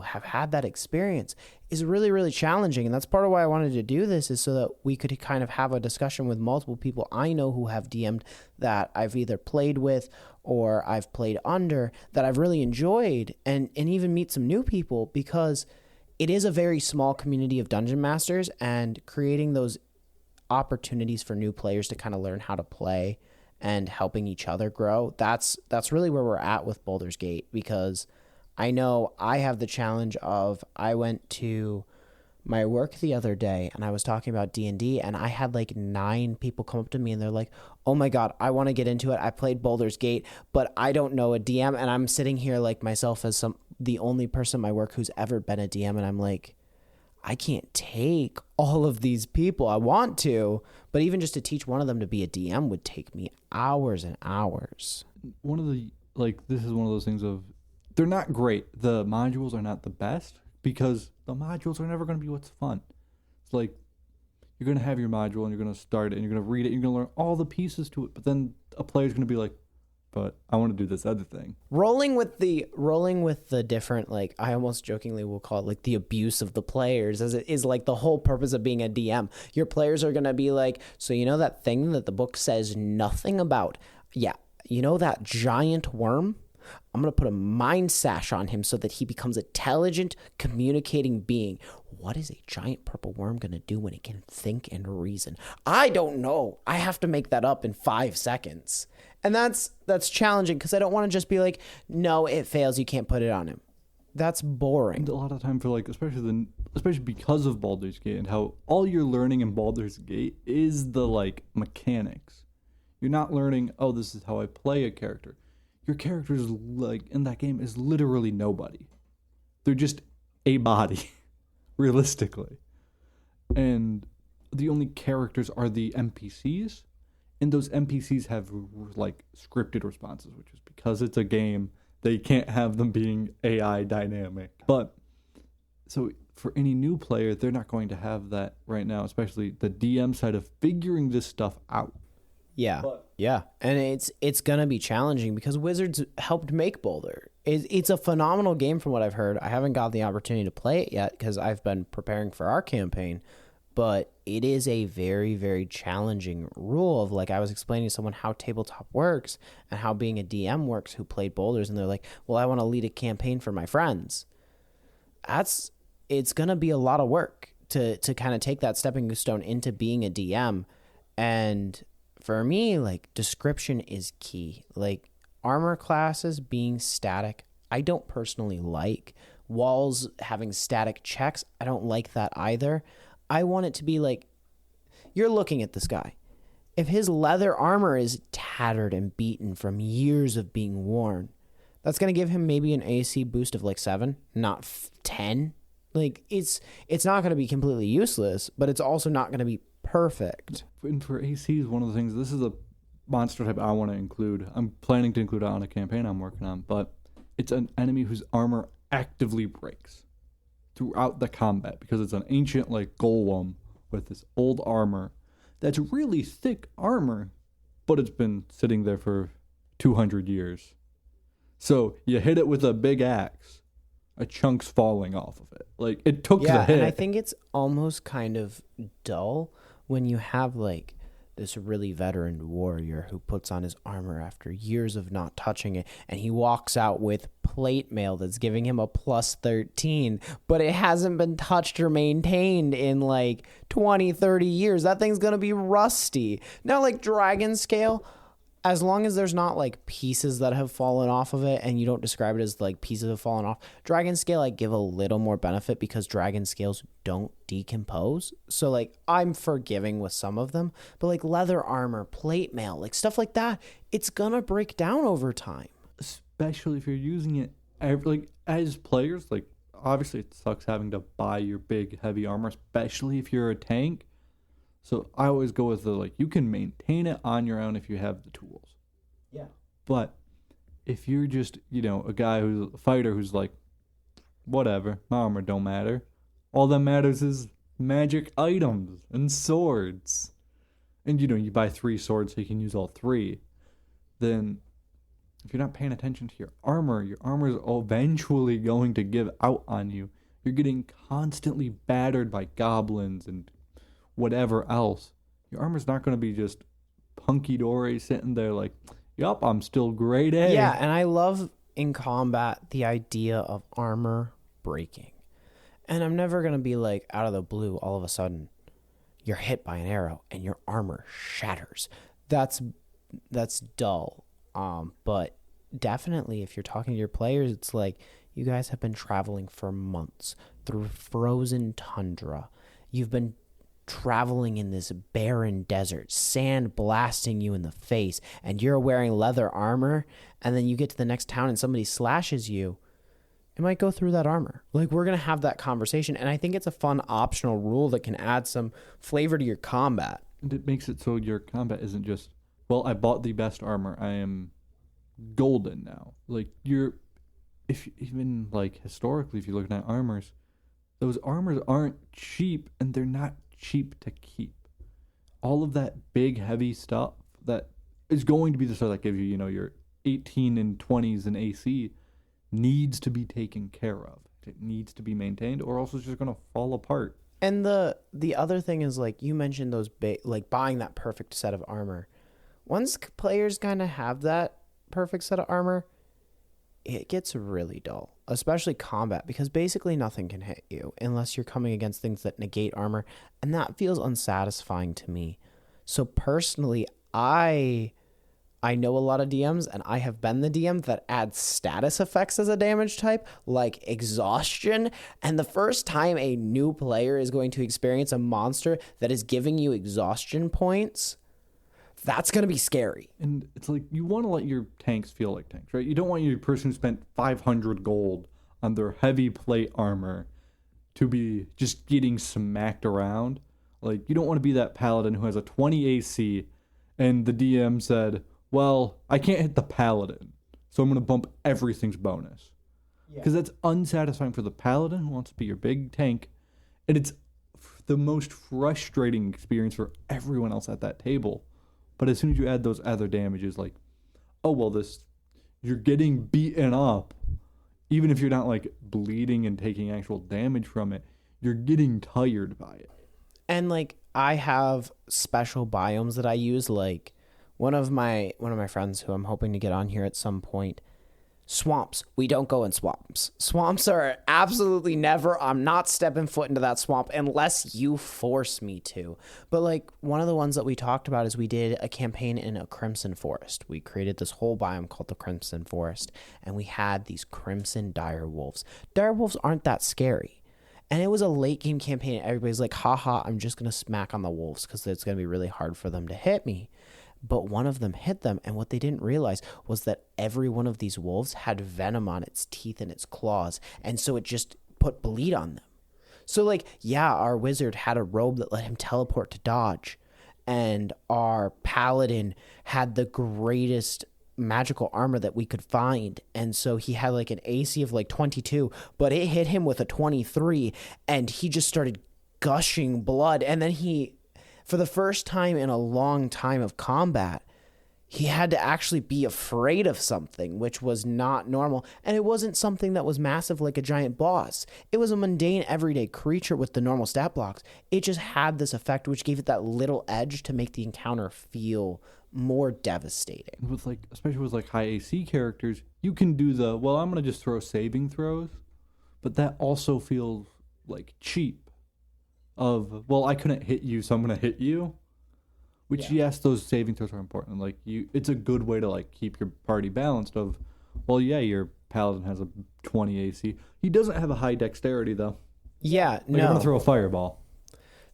have had that experience is really, really challenging. And that's part of why I wanted to do this, is so that we could kind of have a discussion with multiple people I know who have DM'd that I've either played with or I've played under that I've really enjoyed, and even meet some new people, because it is a very small community of dungeon masters, and creating those opportunities for new players to kind of learn how to play and helping each other grow. That's really where we're at with Baldur's Gate, because I know I have the challenge of, I went to my work the other day and I was talking about D&D, and I had like 9 people come up to me and they're like, oh my God, I want to get into it. I played Baldur's Gate, but I don't know a DM. And I'm sitting here like myself as the only person at my work who's ever been a DM. And I'm like, I can't take all of these people. I want to, but even just to teach one of them to be a DM would take me hours and hours. This is one of those things of, they're not great. The modules are not the best because the modules are never going to be what's fun. It's like, you're going to have your module and you're going to start it and you're going to read it and you're going to learn all the pieces to it. But then a player's going to be like, but I want to do this other thing. Rolling with the different, like, I almost jokingly will call it like the abuse of the players, as it is like the whole purpose of being a DM. Your players are going to be like, so you know that thing that the book says nothing about? Yeah. You know that giant worm? I'm going to put a mind sash on him so that he becomes an intelligent, communicating being. What is a giant purple worm going to do when it can think and reason? I don't know. I have to make that up in 5 seconds. And that's challenging, because I don't want to just be like, no, it fails, you can't put it on him. That's boring. And a lot of time for like, especially because of Baldur's Gate and how all you're learning in Baldur's Gate is the like mechanics. You're not learning, oh, this is how I play a character. Your character is like in that game is literally nobody. They're just a body, realistically. And the only characters are the NPCs. And those NPCs have like scripted responses, which is because it's a game, they can't have them being AI dynamic. But so for any new player, they're not going to have that right now, especially the DM side of figuring this stuff out. Yeah. Yeah. And it's going to be challenging because Wizards helped make Baldur. It's a phenomenal game from what I've heard. I haven't got the opportunity to play it yet because I've been preparing for our campaign, but it is a very, very challenging rule of, like, I was explaining to someone how tabletop works and how being a DM works who played Boulders, and they're like, well, I want to lead a campaign for my friends. It's going to be a lot of work to kind of take that stepping stone into being a DM. And for me, like, description is key. Like, armor classes being static, I don't personally like. Walls having static checks, I don't like that either. I want it to be like, you're looking at this guy. If his leather armor is tattered and beaten from years of being worn, that's going to give him maybe an AC boost of like 7, not 10. Like, it's not going to be completely useless, but it's also not going to be perfect. And for ACs, one of the things, this is a monster type I want to include. I'm planning to include it on a campaign I'm working on, but it's an enemy whose armor actively breaks throughout the combat because it's an ancient like golem with this old armor that's really thick armor, but it's been sitting there for 200 years. So you hit it with a big axe, a chunk's falling off of it. Like, it took the hit. And I think it's almost kind of dull when you have like this really veteran warrior who puts on his armor after years of not touching it, and he walks out with plate mail that's giving him a plus 13, but it hasn't been touched or maintained in like 20, 30 years. That thing's going to be rusty. Now, like dragon scale, as long as there's not like pieces that have fallen off of it and you don't describe it as like pieces have fallen off, dragon scale I give a little more benefit because dragon scales don't decompose. So like I'm forgiving with some of them, but like leather armor, plate mail, like stuff like that, it's gonna break down over time. Especially if you're using it like as players. Like obviously it sucks having to buy your big heavy armor, especially if you're a tank. So I always go with the, like, you can maintain it on your own if you have the tools. Yeah. But if you're just, a guy who's a fighter who's like, whatever, my armor don't matter. All that matters is magic items and swords. And, you buy 3 swords so you can use all 3. Then if you're not paying attention to your armor is eventually going to give out on you. You're getting constantly battered by goblins and whatever else. Your armor's not going to be just punky dory sitting there like, yup, I'm still grade A. Yeah, and I love in combat the idea of armor breaking. And I'm never going to be like out of the blue all of a sudden you're hit by an arrow and your armor shatters. That's dull. But definitely if you're talking to your players, it's like you guys have been traveling for months through frozen tundra. You've been traveling in this barren desert, sand blasting you in the face, and you're wearing leather armor, and then you get to the next town and somebody slashes you, it might go through that armor. Like, we're going to have that conversation, and I think it's a fun optional rule that can add some flavor to your combat. And it makes it so your combat isn't just, well, I bought the best armor, I am golden now. Like, even like historically, if you're looking at armors, those armors aren't cheap, and they're not cheap to keep. All of that big heavy stuff that is going to be the stuff that gives you, your 18 and 20s in AC needs to be taken care of. It needs to be maintained, or else it's just going to fall apart. And the other thing is, like you mentioned, those like buying that perfect set of armor. Once players kind of have that perfect set of armor, it gets really dull, especially combat, because basically nothing can hit you unless you're coming against things that negate armor, and that feels unsatisfying to me. So personally, I know a lot of DMs, and I have been the DM that adds status effects as a damage type, like exhaustion, and the first time a new player is going to experience a monster that is giving you exhaustion points, that's going to be scary. And it's like, you want to let your tanks feel like tanks, right? You don't want your person who spent 500 gold on their heavy plate armor to be just getting smacked around. Like, you don't want to be that paladin who has a 20 AC and the DM said, well, I can't hit the paladin, so I'm going to bump everything's bonus. Because that's unsatisfying for the paladin who wants to be your big tank, and it's the most frustrating experience for everyone else at that table. But as soon as you add those other damages, like, oh, well, you're getting beaten up. Even if you're not, like, bleeding and taking actual damage from it, you're getting tired by it. And, like, I have special biomes that I use. Like, one of my friends who I'm hoping to get on here at some point, swamps. We don't go in swamps. Swamps are absolutely never. I'm not stepping foot into that swamp unless you force me to. But like one of the ones that we talked about is we did a campaign in a crimson forest. We created this whole biome called the Crimson Forest, and we had these crimson dire wolves. Dire wolves aren't that scary. And it was a late game campaign. Everybody's like, haha, I'm just going to smack on the wolves because it's going to be really hard for them to hit me. But one of them hit them, and what they didn't realize was that every one of these wolves had venom on its teeth and its claws, and so it just put bleed on them. So, like, yeah, our wizard had a robe that let him teleport to dodge, and our paladin had the greatest magical armor that we could find, and so he had, like, an AC of, like, 22, but it hit him with a 23, and he just started gushing blood, and then for the first time in a long time of combat, he had to actually be afraid of something, which was not normal. And it wasn't something that was massive like a giant boss. It was a mundane, everyday creature with the normal stat blocks. It just had this effect, which gave it that little edge to make the encounter feel more devastating. With like, especially with like high AC characters, you can do the, well, I'm going to just throw saving throws, but that also feels like cheap of, well, I couldn't hit you, so I'm going to hit you. Which, yes, those saving throws are important. Like, it's a good way to, like, keep your party balanced of, well, yeah, your paladin has a 20 AC. He doesn't have a high dexterity, though. Yeah, like, no. You're going to throw a fireball.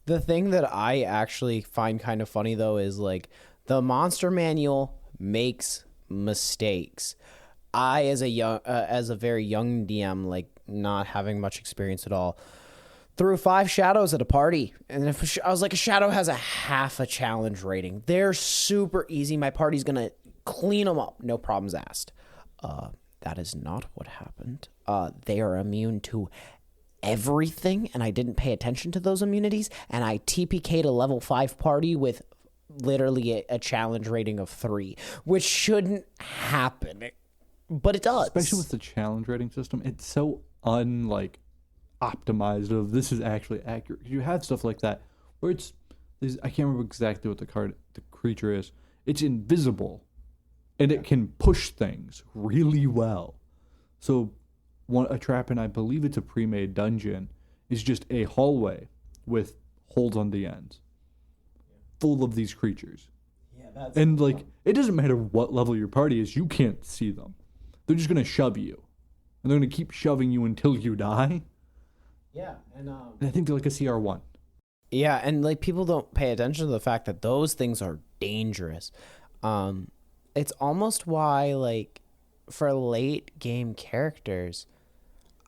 The thing that I actually find kind of funny, though, is, like, the monster manual makes mistakes. I, as a very young DM, like, not having much experience at all, threw 5 shadows at a party. And if I was like, a shadow has a half a challenge rating. They're super easy. My party's going to clean them up. No problems asked. That is not what happened. They are immune to everything, and I didn't pay attention to those immunities. And I TPK'd a level 5 party with literally a challenge rating of 3, which shouldn't happen. But it does. Especially with the challenge rating system. It's so optimized of this is actually accurate. You have stuff like that where I can't remember exactly what the creature is. It's invisible and it can push things really well. So a trap in, I believe it's a pre-made dungeon, is just a hallway with holes on the ends full of these creatures. And like, it doesn't matter what level your party is, you can't see them. They're just going to shove you. And they're going to keep shoving you until you die. Yeah, and I think they're like a CR1. Yeah, and like people don't pay attention to the fact that those things are dangerous. It's almost why, like, for late game characters,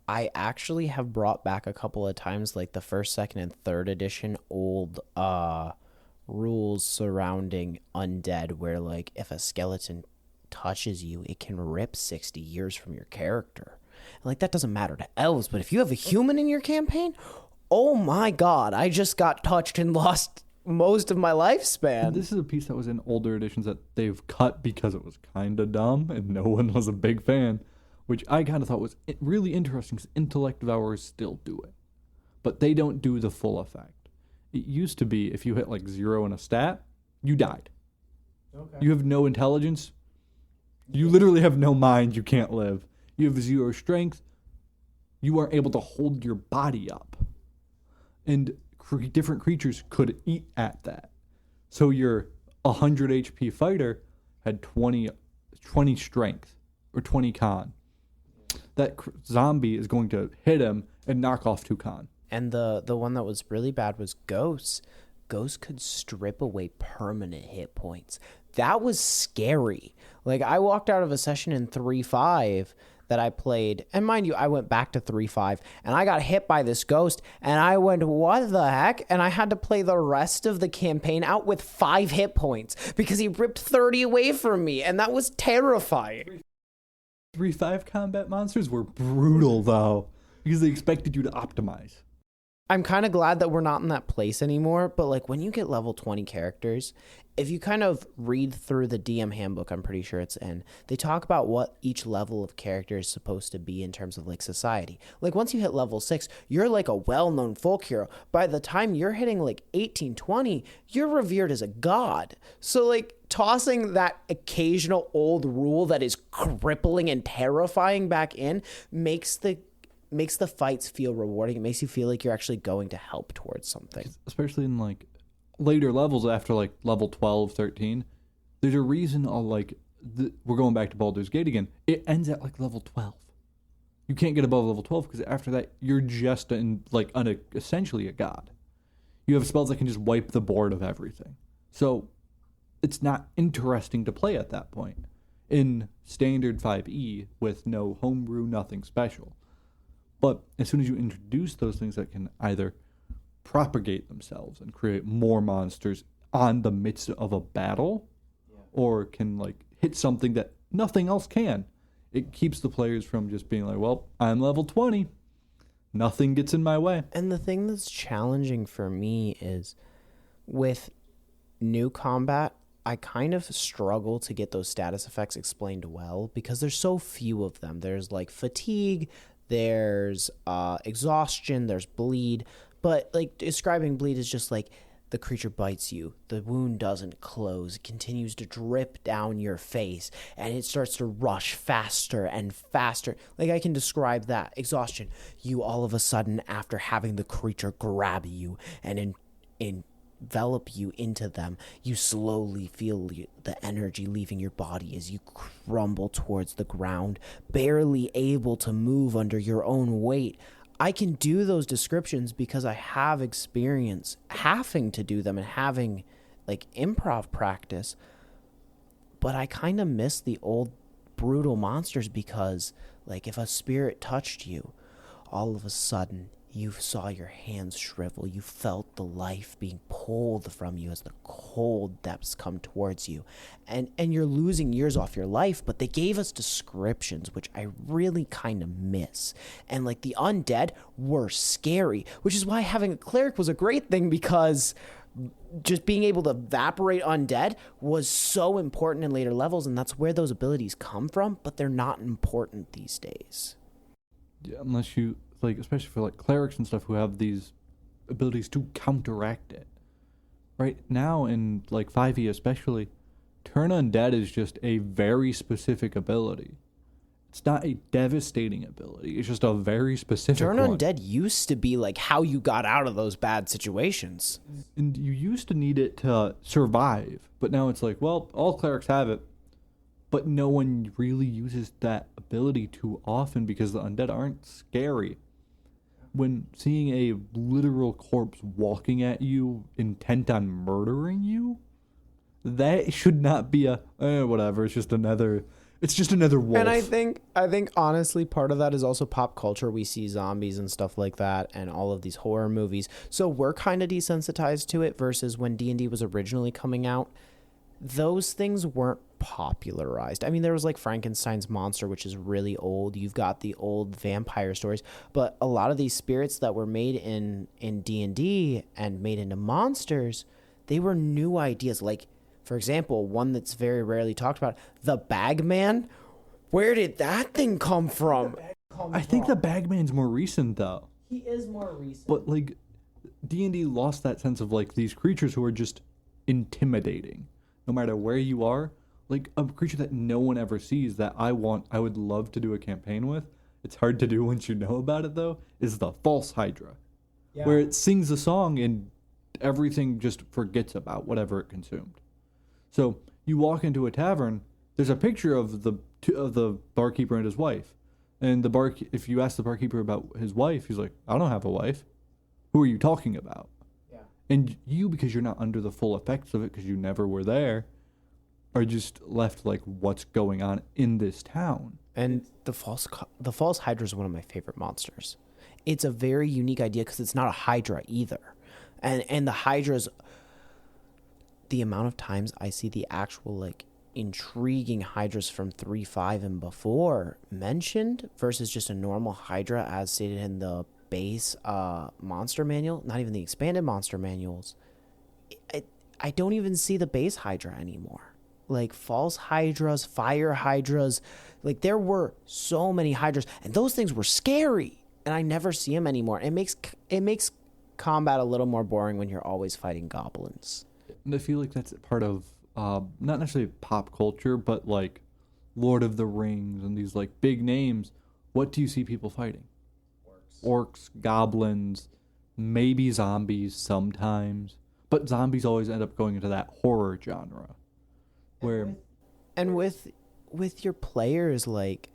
I actually have brought back a couple of times, like the first, second, and third edition old rules surrounding undead, where like if a skeleton touches you, it can rip 60 years from your character. Like, that doesn't matter to elves, but if you have a human in your campaign, oh my god, I just got touched and lost most of my lifespan. And this is a piece that was in older editions that they've cut because it was kind of dumb and no one was a big fan, which I kind of thought was really interesting because Intellect Devourers still do it. But they don't do the full effect. It used to be if you hit like 0 in a stat, you died. Okay. You have no intelligence. You literally have no mind. You can't live. You have 0 strength. You aren't able to hold your body up. And different creatures could eat at that. So your 100 HP fighter had 20 strength or 20 con. That zombie is going to hit him and knock off 2 con. And the one that was really bad was Ghosts. Ghosts could strip away permanent hit points. That was scary. Like, I walked out of a session in 3.5 that I played, and mind you, I went back to 3.5, and I got hit by this ghost, and I went, what the heck? And I had to play the rest of the campaign out with 5 hit points because he ripped 30 away from me, and that was terrifying. 3.5 combat monsters were brutal, though, because they expected you to optimize. I'm kind of glad that we're not in that place anymore, but like when you get level 20 characters, if you kind of read through the DM handbook, I'm pretty sure it's in, they talk about what each level of character is supposed to be in terms of like society. Like once you hit level 6, you're like a well-known folk hero. By the time you're hitting like 18, 20, you're revered as a god. So like tossing that occasional old rule that is crippling and terrifying back in makes the fights feel rewarding. It makes you feel like you're actually going to help towards something. Especially in like later levels after like level 12, 13, there's a reason we're going back to Baldur's Gate again. It ends at like level 12. You can't get above level 12 because after that you're just essentially a god. You have spells that can just wipe the board of everything. So it's not interesting to play at that point. In standard 5e with no homebrew, nothing special. But as soon as you introduce those things that can either propagate themselves and create more monsters on the midst of a battle, or can like hit something that nothing else can, it keeps the players from just being like, well, I'm level 20. Nothing gets in my way. And the thing that's challenging for me is with new combat, I kind of struggle to get those status effects explained well because there's so few of them. There's like fatigue, there's exhaustion, there's bleed. But like describing bleed is just like the creature bites you, the wound doesn't close, it continues to drip down your face, and it starts to rush faster and faster. Like I can describe that. Exhaustion, you all of a sudden, after having the creature grab you and envelop you into them, you slowly feel the energy leaving your body as you crumble towards the ground, barely able to move under your own weight. I can do those descriptions because I have experience having to do them and having like improv practice. But I kind of miss the old brutal monsters because like if a spirit touched you, all of a sudden you saw your hands shrivel. You felt the life being pulled from you as the cold depths come towards you. And you're losing years off your life, but they gave us descriptions, which I really kind of miss. And like the undead were scary, which is why having a cleric was a great thing because just being able to evaporate undead was so important in later levels, and that's where those abilities come from, but they're not important these days. Yeah, unless you like, especially for like clerics and stuff who have these abilities to counteract it. Right now in like 5e especially, turn undead is just a very specific ability. It's not a devastating ability. It's just a very specific Turn one. undead used to be like how you got out of those bad situations. And you used to need it to survive, but now it's like, well, all clerics have it, but no one really uses that ability too often because the undead aren't scary. When seeing a literal corpse walking at you, intent on murdering you, that should not be a whatever. It's just another wolf. And I think honestly part of that is also pop culture. We see zombies and stuff like that and all of these horror movies. So we're kind of desensitized to it versus when D&D was originally coming out. Those things weren't popularized. I mean, there was like Frankenstein's monster, which is really old. You've got the old vampire stories, but a lot of these spirits that were made in D&D and made into monsters, they were new ideas. Like, for example, one that's very rarely talked about, the Bagman. Where did that thing come from? I think the Bagman's more recent though. He is more recent. But like D&D lost that sense of like these creatures who are just intimidating. No matter where you are, like a creature that no one ever sees that I would love to do a campaign with. It's hard to do once you know about it though, is the false Hydra. Yeah. Where it sings a song and everything just forgets about whatever it consumed. So you walk into a tavern, there's a picture of the barkeeper and his wife. And if you ask the barkeeper about his wife, he's like, I don't have a wife. Who are you talking about? Yeah. And you, because you're not under the full effects of it, because you never were there, are just left like, what's going on in this town? And the false Hydra is one of my favorite monsters. It's a very unique idea because it's not a Hydra either. And the Hydra's, the amount of times I see the actual like intriguing Hydras from 3.5 and before mentioned versus just a normal Hydra as stated in the base monster manual, not even the expanded monster manuals. I don't even see the base Hydra anymore. Like false Hydras, fire Hydras, like there were so many Hydras, and those things were scary, and I never see them anymore. It makes combat a little more boring when you're always fighting goblins. And I feel like that's part of not necessarily pop culture, but like Lord of the Rings and these like big names. What do you see people fighting? Orcs, goblins, maybe zombies sometimes, but zombies always end up going into that horror genre. With your players, like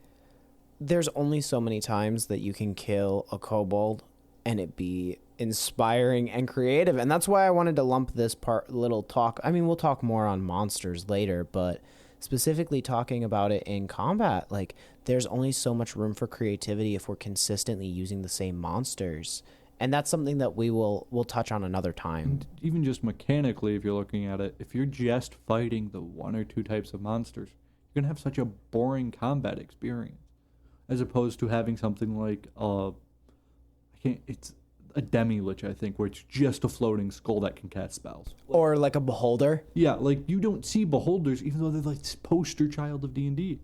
there's only so many times that you can kill a kobold and it be inspiring and creative, and that's why I wanted to lump this little talk. I mean, we'll talk more on monsters later, but specifically talking about it in combat, like there's only so much room for creativity if we're consistently using the same monsters. And that's something that we'll touch on another time. And even just mechanically, if you're looking at it, if you're just fighting the one or two types of monsters, you're going to have such a boring combat experience. As opposed to having something like, a demi-lich, I think, where it's just a floating skull that can cast spells. Or like a beholder. Yeah, like you don't see beholders, even though they're like this poster child of D&D.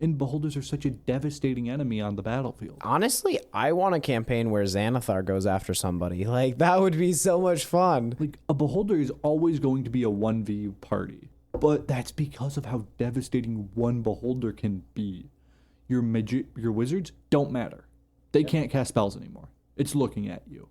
And beholders are such a devastating enemy on the battlefield. Honestly, I want a campaign where Xanathar goes after somebody. Like, that would be so much fun. Like, a beholder is always going to be a 1v party. But that's because of how devastating one beholder can be. Your wizards don't matter. They can't cast spells anymore. It's looking at you.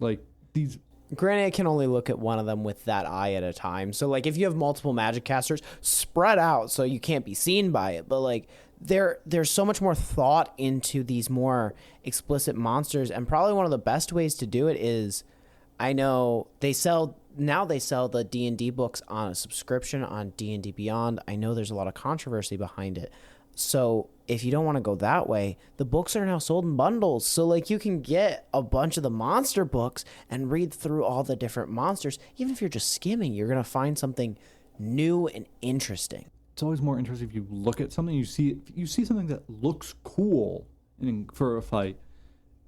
Like, these... Granted, I can only look at one of them with that eye at a time. So, like, if you have multiple magic casters, spread out so you can't be seen by it. But, like, there's so much more thought into these more explicit monsters. And probably one of the best ways to do it is, I know they sell the D&D books on a subscription on D&D Beyond. I know there's a lot of controversy behind it. So if you don't want to go that way, the books are now sold in bundles. So like you can get a bunch of the monster books and read through all the different monsters. Even if you're just skimming, you're going to find something new and interesting. It's always more interesting if you look at something, you see something that looks cool for a fight.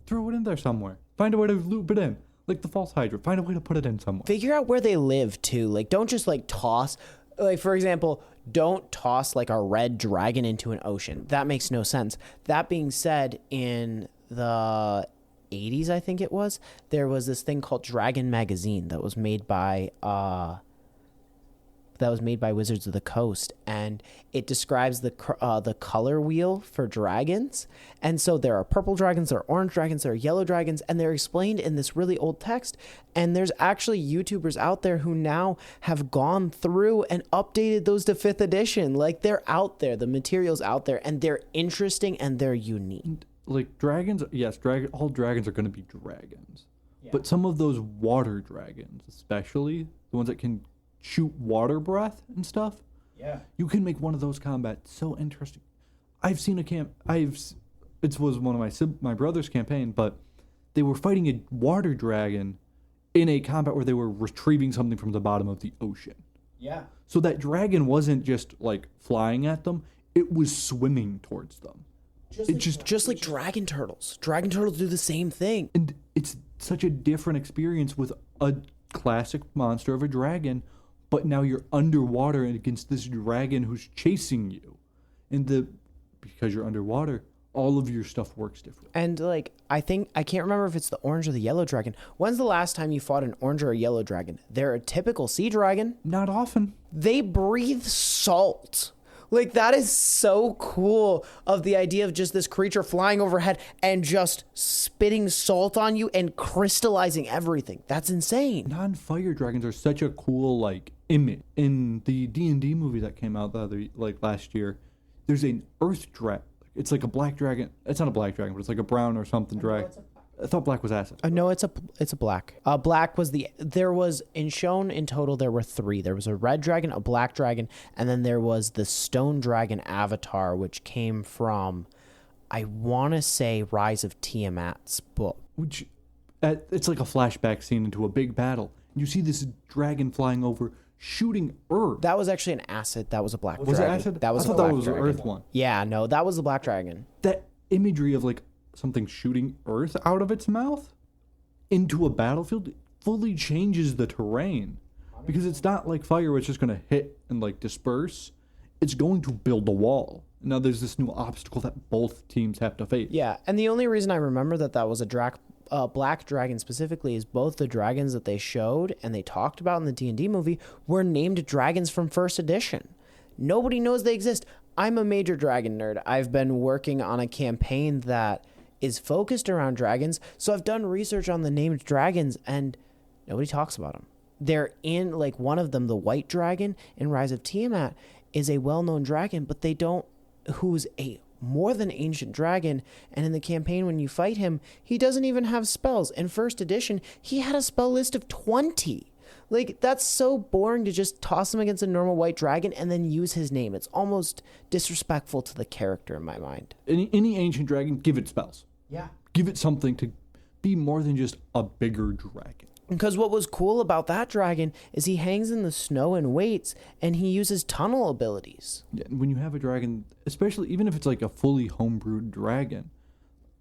Throw it in there somewhere. Find a way to loop it in. Like the false Hydra. Find a way to put it in somewhere. Figure out where they live too. Like don't just like toss, like for example, don't toss like a red dragon into an ocean. That makes no sense. That being said, in the 80s, I think it was, there was this thing called Dragon Magazine that was made by Wizards of the Coast, and it describes the color wheel for dragons. And so there are purple dragons, there are orange dragons, there are yellow dragons, and they're explained in this really old text. And there's actually YouTubers out there who now have gone through and updated those to 5th edition. Like they're out there, the material's out there, and they're interesting and they're unique. Like dragons, yes, all dragons are going to be dragons. Yeah. But some of those water dragons, especially the ones that can shoot water breath and stuff. Yeah. You can make one of those combats so interesting. I've seen it was one of my brother's campaign, but they were fighting a water dragon in a combat where they were retrieving something from the bottom of the ocean. Yeah. So that dragon wasn't just like flying at them, it was swimming towards them. Just like dragon turtles. Dragon turtles do the same thing. And it's such a different experience with a classic monster of a dragon. But now you're underwater against this dragon who's chasing you. And because you're underwater, all of your stuff works different. And like, I can't remember if it's the orange or the yellow dragon. When's the last time you fought an orange or a yellow dragon? They're a typical sea dragon. Not often. They breathe salt. Like, that is so cool of the idea of just this creature flying overhead and just spitting salt on you and crystallizing everything. That's insane. Non-fire dragons are such a cool, like, image. In the D&D movie that came out last year, there's an earth dragon. It's like a black dragon. It's not a black dragon, but it's like a brown or something dragon. I thought black was acid. No, it's a black. Black was shown in total there were 3. There was a red dragon, a black dragon, and then there was the stone dragon avatar, which came from, I want to say, Rise of Tiamat's book. It's like a flashback scene into a big battle. You see this dragon flying over, shooting earth. That was actually an acid. That was a black dragon. Was it acid? That was I thought that was the earth one. Yeah, no, that was the black dragon. That imagery of like something shooting earth out of its mouth into a battlefield fully changes the terrain, because it's not like fire where it's just going to hit and like disperse. It's going to build a wall. Now there's this new obstacle that both teams have to face. Yeah, and the only reason I remember that was a black dragon specifically is both the dragons that they showed and they talked about in the D&D movie were named dragons from 1st edition. Nobody knows they exist. I'm a major dragon nerd. I've been working on a campaign that is focused around dragons, so I've done research on the named dragons, and nobody talks about them. They're in, like, one of them, the white dragon in Rise of Tiamat, is a well-known dragon, but who's a more than ancient dragon, and in the campaign when you fight him, he doesn't even have spells. In 1st edition, he had a spell list of 20. Like, that's so boring to just toss him against a normal white dragon and then use his name. It's almost disrespectful to the character in my mind. Any ancient dragon, give it spells. Yeah. Give it something to be more than just a bigger dragon. Because what was cool about that dragon is he hangs in the snow and waits, and he uses tunnel abilities. Yeah, when you have a dragon, especially even if it's like a fully homebrewed dragon,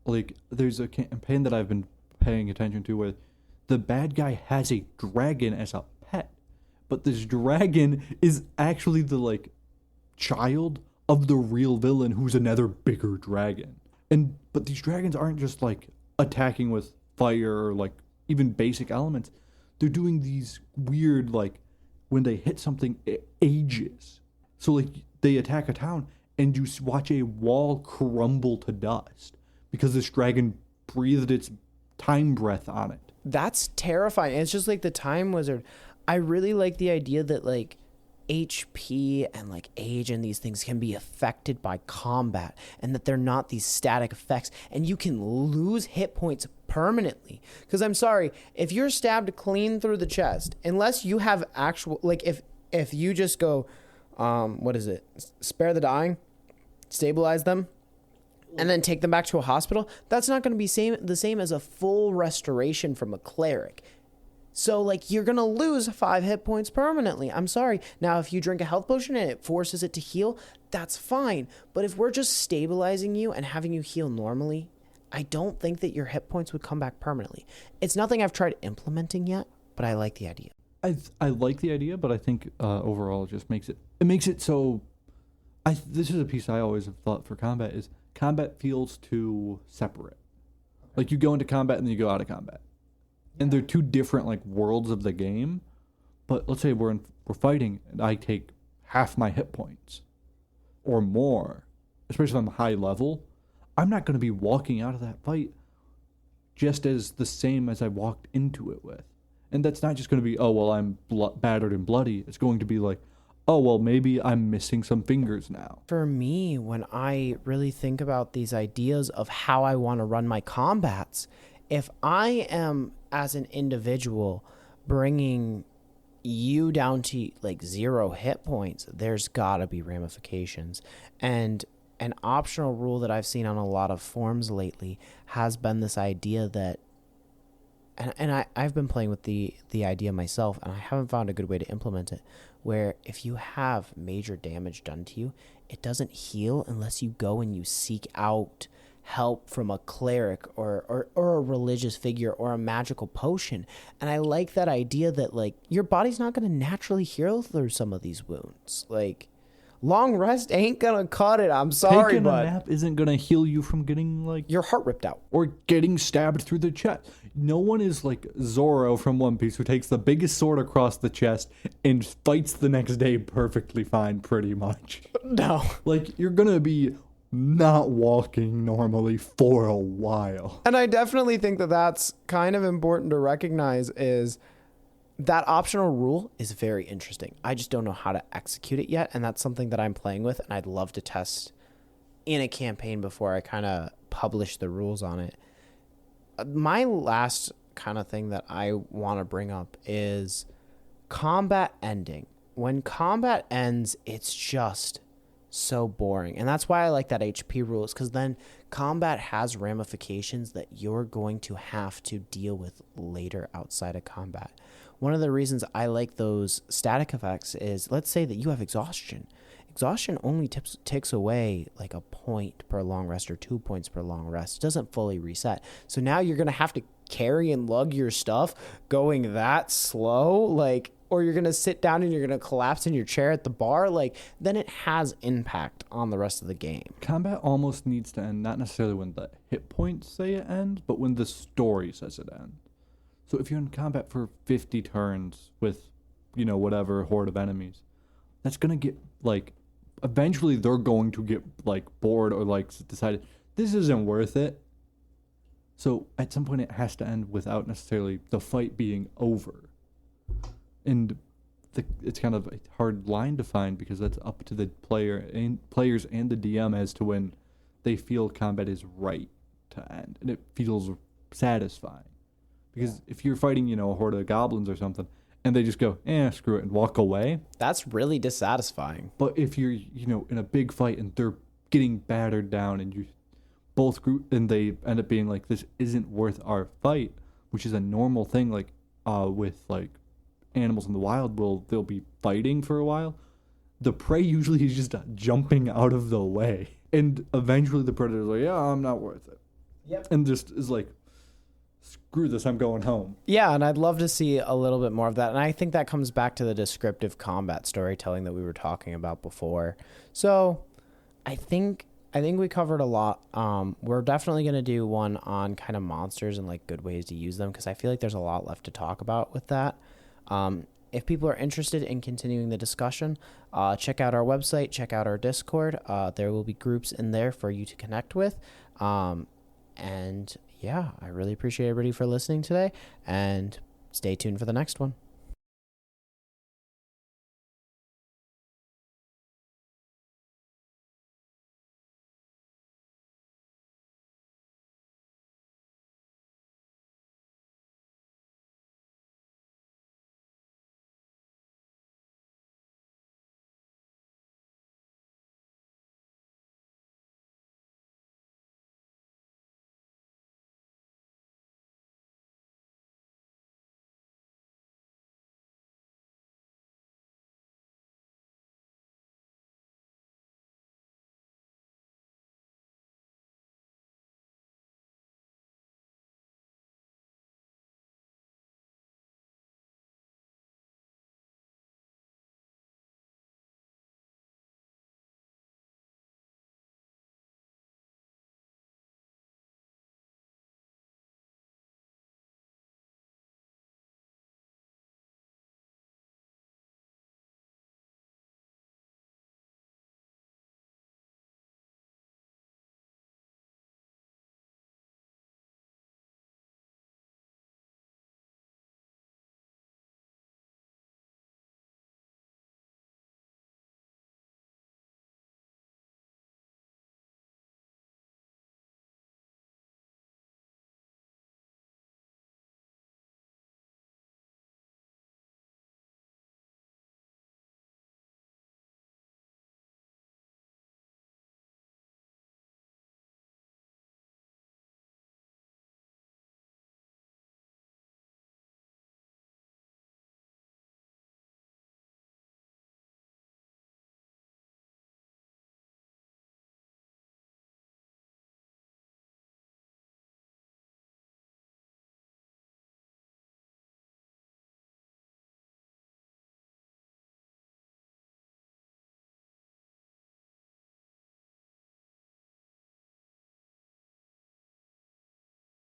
like there's a campaign that I've been paying attention to, where the bad guy has a dragon as a pet, but this dragon is actually the like child of the real villain, who's another bigger dragon. But these dragons aren't just like attacking with fire or like even basic elements. They're doing these weird, like, when they hit something, it ages. So like they attack a town and you watch a wall crumble to dust because this dragon breathed its time breath on it. That's terrifying. It's just like the Time Wizard. I really like the idea that like HP and like age and these things can be affected by combat, and that they're not these static effects, and you can lose hit points permanently. Because I'm sorry, if you're stabbed clean through the chest, unless you have actual, like, if you just go what is it, spare the dying, stabilize them, and then take them back to a hospital, that's not going to be the same as a full restoration from a cleric. So, like, you're going to lose 5 hit points permanently. I'm sorry. Now, if you drink a health potion and it forces it to heal, that's fine. But if we're just stabilizing you and having you heal normally, I don't think that your hit points would come back permanently. It's nothing I've tried implementing yet, but I like the idea. I like the idea, but I think overall it just makes it so... This is a piece I always have thought for combat, is combat feels too separate. Like, you go into combat and then you go out of combat. And they're two different like worlds of the game. But let's say we're fighting and I take half my hit points or more, especially if I'm high level. I'm not going to be walking out of that fight just as the same as I walked into it with. And that's not just going to be, oh, well, I'm battered and bloody. It's going to be like, oh, well, maybe I'm missing some fingers now. For me, when I really think about these ideas of how I want to run my combats, if I am, as an individual, bringing you down to like 0 hit points, there's gotta be ramifications. And an optional rule that I've seen on a lot of forums lately has been this idea that, and I've been playing with the idea myself, and I haven't found a good way to implement it, where if you have major damage done to you, it doesn't heal unless you go and you seek out help from a cleric or a religious figure or a magical potion. And I like that idea that like your body's not going to naturally heal through some of these wounds. Like, long rest ain't gonna cut it. I'm sorry, Taking but a nap isn't gonna heal you from getting like your heart ripped out or getting stabbed through the chest. No one is like Zoro from One Piece, who takes the biggest sword across the chest and fights the next day perfectly fine, pretty much. No, like, you're gonna be not walking normally for a while. and I definitely think that that's kind of important to recognize, is that optional rule is very interesting. I just don't know how to execute it yet, and that's something that I'm playing with, and I'd love to test in a campaign before I kind of publish the rules on it. My last kind of thing that I want to bring up is combat ending. When combat ends, it's just so boring, and that's why I like that HP rule, is because then combat has ramifications that you're going to have to deal with later outside of combat. One of the reasons I like those static effects is, let's say that you have exhaustion. Exhaustion only takes away like a point per long rest or 2 points per long rest. It doesn't fully reset. So now you're going to have to carry and lug your stuff going that slow, like, or you're going to sit down and you're going to collapse in your chair at the bar. Like, then it has impact on the rest of the game. Combat almost needs to end, not necessarily when the hit points say it ends, but when the story says it ends. So if you're in combat for 50 turns with, you know, whatever horde of enemies, that's going to get, like, eventually they're going to get, like, bored or, like, decide, this isn't worth it. So at some point it has to end without necessarily the fight being over. And it's kind of a hard line to find, because that's up to the players and the DM as to when they feel combat is right to end. And it feels satisfying. Because if you're fighting, you know, a horde of goblins or something, and they just go, screw it, and walk away. That's really dissatisfying. But if you're, you know, in a big fight and they're getting battered down and you both group, and they end up being like, this isn't worth our fight, which is a normal thing, like, with, like, animals in the wild, they'll be fighting for a while. The prey usually is just jumping out of the way. And eventually the predator's like, yeah, I'm not worth it. Yep. And just is like, screw this, I'm going home. Yeah, and I'd love to see a little bit more of that. And I think that comes back to the descriptive combat storytelling that we were talking about before. So I think we covered a lot. We're definitely going to do one on kind of monsters and like good ways to use them, because I feel like there's a lot left to talk about with that. If people are interested in continuing the discussion, check out our website, check out our Discord. There will be groups in there for you to connect with. And yeah, I really appreciate everybody for listening today, and stay tuned for the next one.